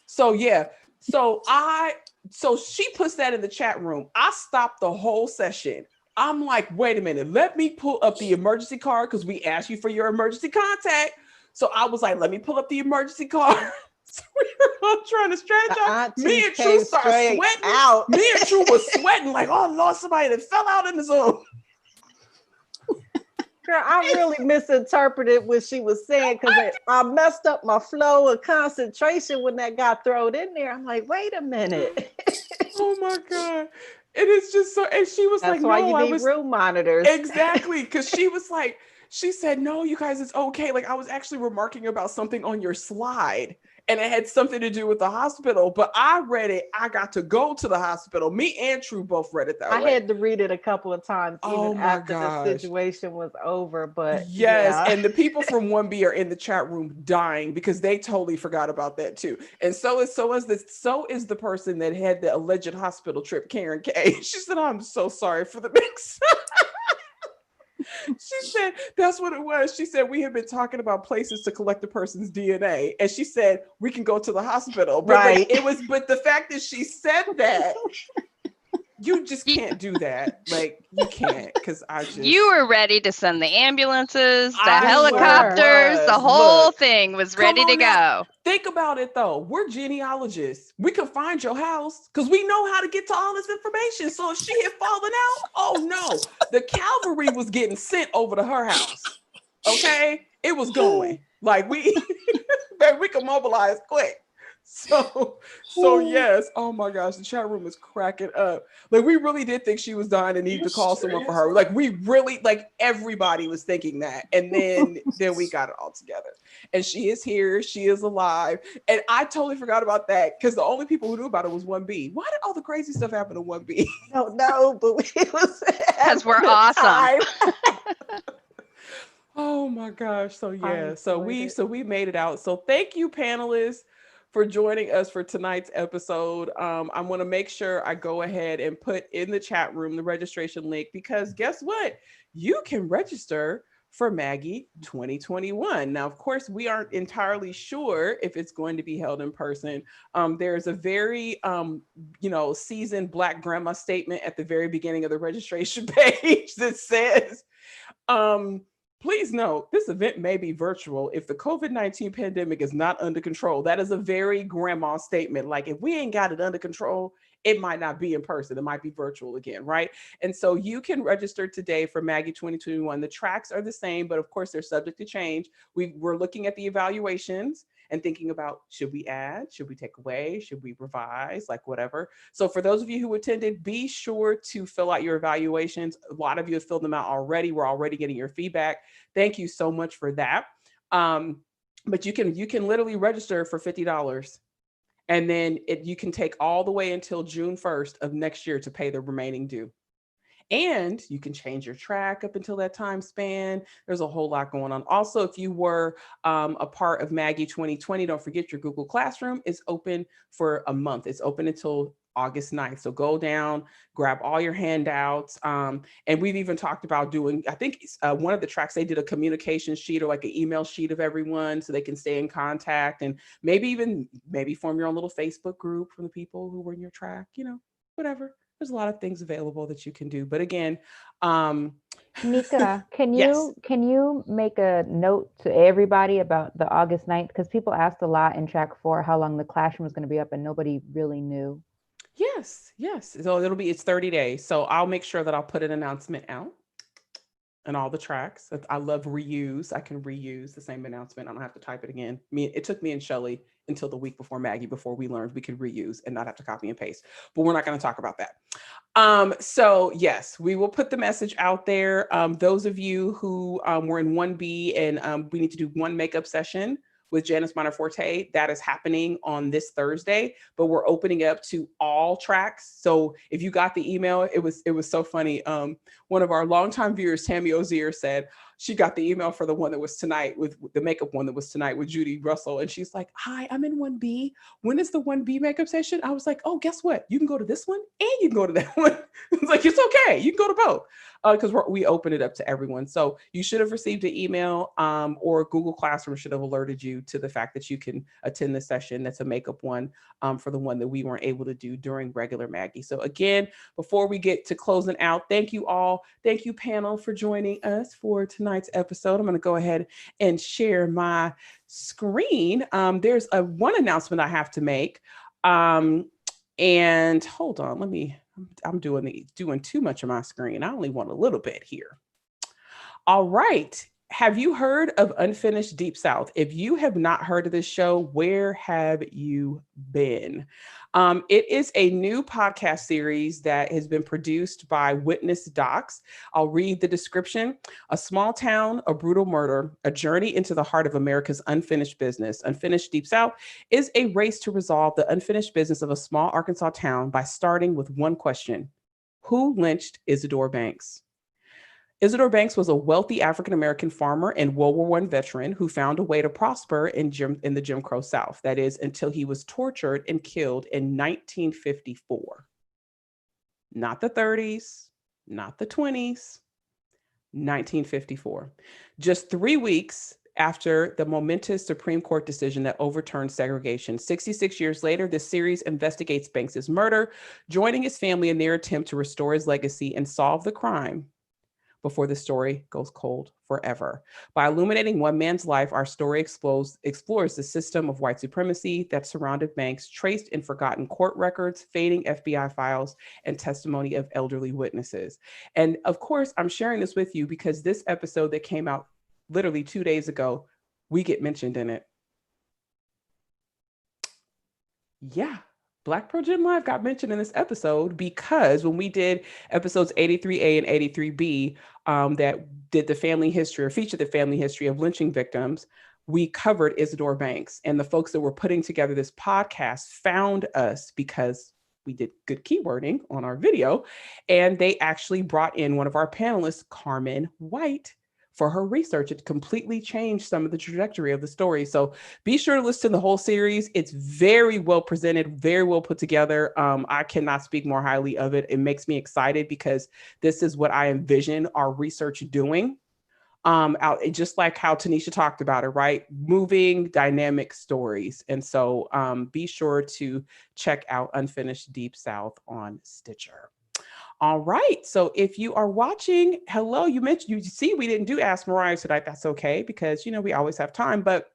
So yeah. So she puts that in the chat room. I stopped the whole session. I'm like, wait a minute, let me pull up the emergency card because we asked you for your emergency contact. So I was like, let me pull up the emergency card So we were all trying to strategize. Me and True started sweating. Out. Me and True was sweating like, oh Lord, somebody that fell out in the Zoom. Girl, I really misinterpreted what she was saying because I messed up my flow of concentration when that got thrown in there. I'm like, wait a minute. Oh my God. It is just so, and she was That's like, why no, you need room monitors. Exactly. Because she was like, she said, no, you guys, it's okay. Like I was actually remarking about something on your slide and it had something to do with the hospital, but I read it. I got to go to the hospital. Me and True both read it that way. I had to read it a couple of times, even after the situation was over, but yes. yeah. And the people from 1B are in the chat room dying because they totally forgot about that too. And so is the person that had the alleged hospital trip, Karen K. She said, I'm so sorry for the mix. She said that's what it was. She said we have been talking about places to collect the person's DNA, and she said we can go to the hospital. But right. But the fact that she said that, you just can't do that. Like you can't, because you were ready to send the ambulances, the helicopters, the whole thing was ready to go. Think about it though. We're genealogists. We could find your house because we know how to get to all this information. So if she had fallen out, oh no, the cavalry was getting sent over to her house. Okay, it was going like we could mobilize quick. So yes. Oh my gosh, the chat room is cracking up. Like we really did think she was dying and needed to call someone for her. Like we really, like everybody was thinking that. And then we got it all together. And she is here. She is alive. And I totally forgot about that because the only people who knew about it was 1B. Why did all the crazy stuff happen to 1B? No, but it was because we're awesome. Oh my gosh. So yeah. So we made it out. So thank you, panelists, for joining us for tonight's episode. I'm going to make sure I go ahead and put in the chat room the registration link because guess what? You can register for MAAGI 2021. Now, of course, we aren't entirely sure if it's going to be held in person. There's a very, seasoned Black grandma statement at the very beginning of the registration page that says, please note, this event may be virtual if the COVID-19 pandemic is not under control. That is a very grandma statement. Like if we ain't got it under control, it might not be in person. It might be virtual again, right? And so you can register today for MAAGI 2021. The tracks are the same, but of course they're subject to change. We're looking at the evaluations and thinking about, should we add, should we take away, should we revise, like whatever. So for those of you who attended, be sure to fill out your evaluations. A lot of you have filled them out already. We're already getting your feedback. Thank you so much for that. But you can literally register for $50. And then you can take all the way until June 1st of next year to pay the remaining due. And you can change your track up until that time span. There's a whole lot going on. Also, if you were a part of MAAGI 2020, don't forget your Google Classroom is open for a month. It's open until August 9th. So go down, grab all your handouts. And we've even talked about doing, I think one of the tracks, they did a communication sheet or like an email sheet of everyone so they can stay in contact and maybe form your own little Facebook group for the people who were in your track, whatever. There's a lot of things available that you can do. But again, Nika, can yes. you make a note to everybody about the August 9th? Because people asked a lot in track 4 how long the classroom was going to be up and nobody really knew. Yes. So it's 30 days. So I'll make sure that I'll put an announcement out and all the tracks. I love reuse. I can reuse the same announcement. I don't have to type it again. It took me and Shelly until the week before MAAGI before we learned we could reuse and not have to copy and paste. But we're not going to talk about that. So yes, we will put the message out there. Those of you who were in 1B and we need to do one makeup session with Janice Monteforte, that is happening on this Thursday, but we're opening up to all tracks. So if you got the email, it was so funny. One of our longtime viewers, Tammy Ozier, said she got the email for the one that was tonight with the makeup one that was tonight with Judy Russell. And she's like, hi, I'm in 1B. When is the 1B makeup session? I was like, oh, guess what? You can go to this one and you can go to that one. It's like, it's okay. You can go to both. Because we open it up to everyone. So you should have received an email or Google Classroom should have alerted you to the fact that you can attend the session. That's a makeup one for the one that we weren't able to do during regular MAAGI. So again, before we get to closing out, thank you all. Thank you, panel, for joining us for tonight. tonight's episode. I'm going to go ahead and share my screen. There's one announcement I have to make. And hold on, I'm doing too much of my screen. I only want a little bit here. All right. Have you heard of Unfinished Deep South? If you have not heard of this show, where have you been? It is a new podcast series that has been produced by Witness Docs. I'll read the description. A small town, a brutal murder, a journey into the heart of America's unfinished business. Unfinished Deep South is a race to resolve the unfinished business of a small Arkansas town by starting with one question: who lynched Isidore Banks? Isidore Banks was a wealthy African-American farmer and World War I veteran who found a way to prosper in the Jim Crow South. That is, until he was tortured and killed in 1954. Not the 30s, not the 20s, 1954. Just 3 weeks after the momentous Supreme Court decision that overturned segregation. 66 years later, this series investigates Banks's murder, joining his family in their attempt to restore his legacy and solve the crime before the story goes cold forever. By illuminating one man's life, our story explores the system of white supremacy that surrounded Banks, traced in forgotten court records, fading FBI files, and testimony of elderly witnesses. And of course, I'm sharing this with you because this episode that came out literally 2 days ago, we get mentioned in it. Yeah. BlackProGen Live got mentioned in this episode because when we did episodes 83A and 83B that did the family history or featured the family history of lynching victims, we covered Isidore Banks. And the folks that were putting together this podcast found us because we did good keywording on our video. And they actually brought in one of our panelists, Carmen White, for her research. It completely changed some of the trajectory of the story. So be sure to listen to the whole series. It's very well presented, very well put together. I cannot speak more highly of it. It makes me excited because this is what I envision our research doing. Just like how Tanisha talked about it, right? Moving, dynamic stories. And so be sure to check out Unfinished Deep South on Stitcher. All right. So if you are watching, hello, you see, we didn't do Ask Mariah tonight. That's okay, because, we always have time. But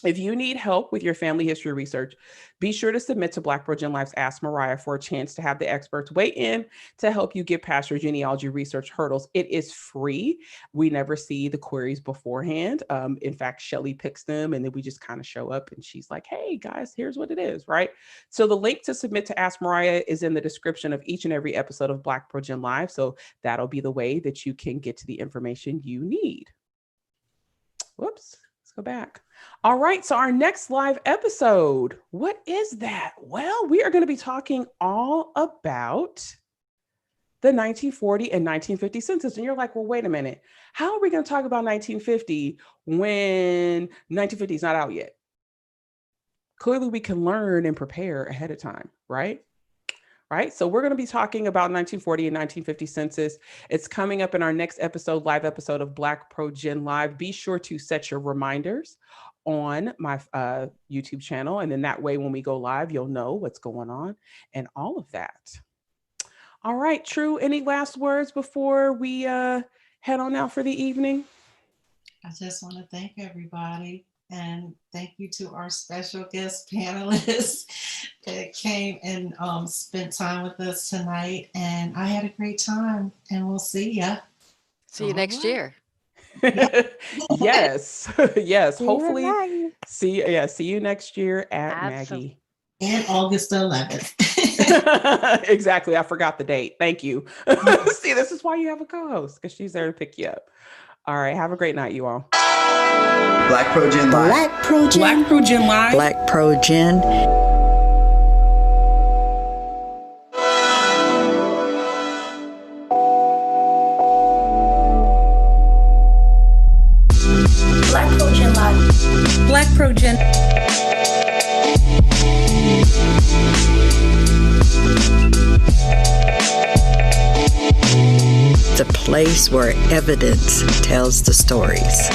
if you need help with your family history research, be sure to submit to BlackProGen Live's Ask Mariah for a chance to have the experts weigh in to help you get past your genealogy research hurdles. It is free. We never see the queries beforehand. In fact, Shelly picks them and then we just kind of show up and she's like, hey guys, here's what it is, right? So the link to submit to Ask Mariah is in the description of each and every episode of BlackProGen Live. So that'll be the way that you can get to the information you need. Whoops. Go back. All right. So our next live episode, what is that? Well, we are going to be talking all about the 1940 and 1950 census. And you're like, well, wait a minute. How are we going to talk about 1950 when 1950 is not out yet? Clearly, we can learn and prepare ahead of time, right? Right. So we're going to be talking about 1940 and 1950 census. It's coming up in our next episode, live episode of BlackProGen Live. Be sure to set your reminders on my YouTube channel. And then that way, when we go live, you'll know what's going on and all of that. All right, True. Any last words before we head on out for the evening? I just want to thank everybody. And thank you to our special guest panelists that came and spent time with us tonight. And I had a great time, and we'll see ya. See you next year. Yes. Yes. Hopefully see you next year at MAAGI. And August 11th. Exactly. I forgot the date. Thank you. See, this is why you have a co-host, because she's there to pick you up. All right. Have a great night, you all. BlackProGen Live. BlackProGen Live. BlackProGen. BlackProGen Live. BlackProGen. The place where evidence tells the stories.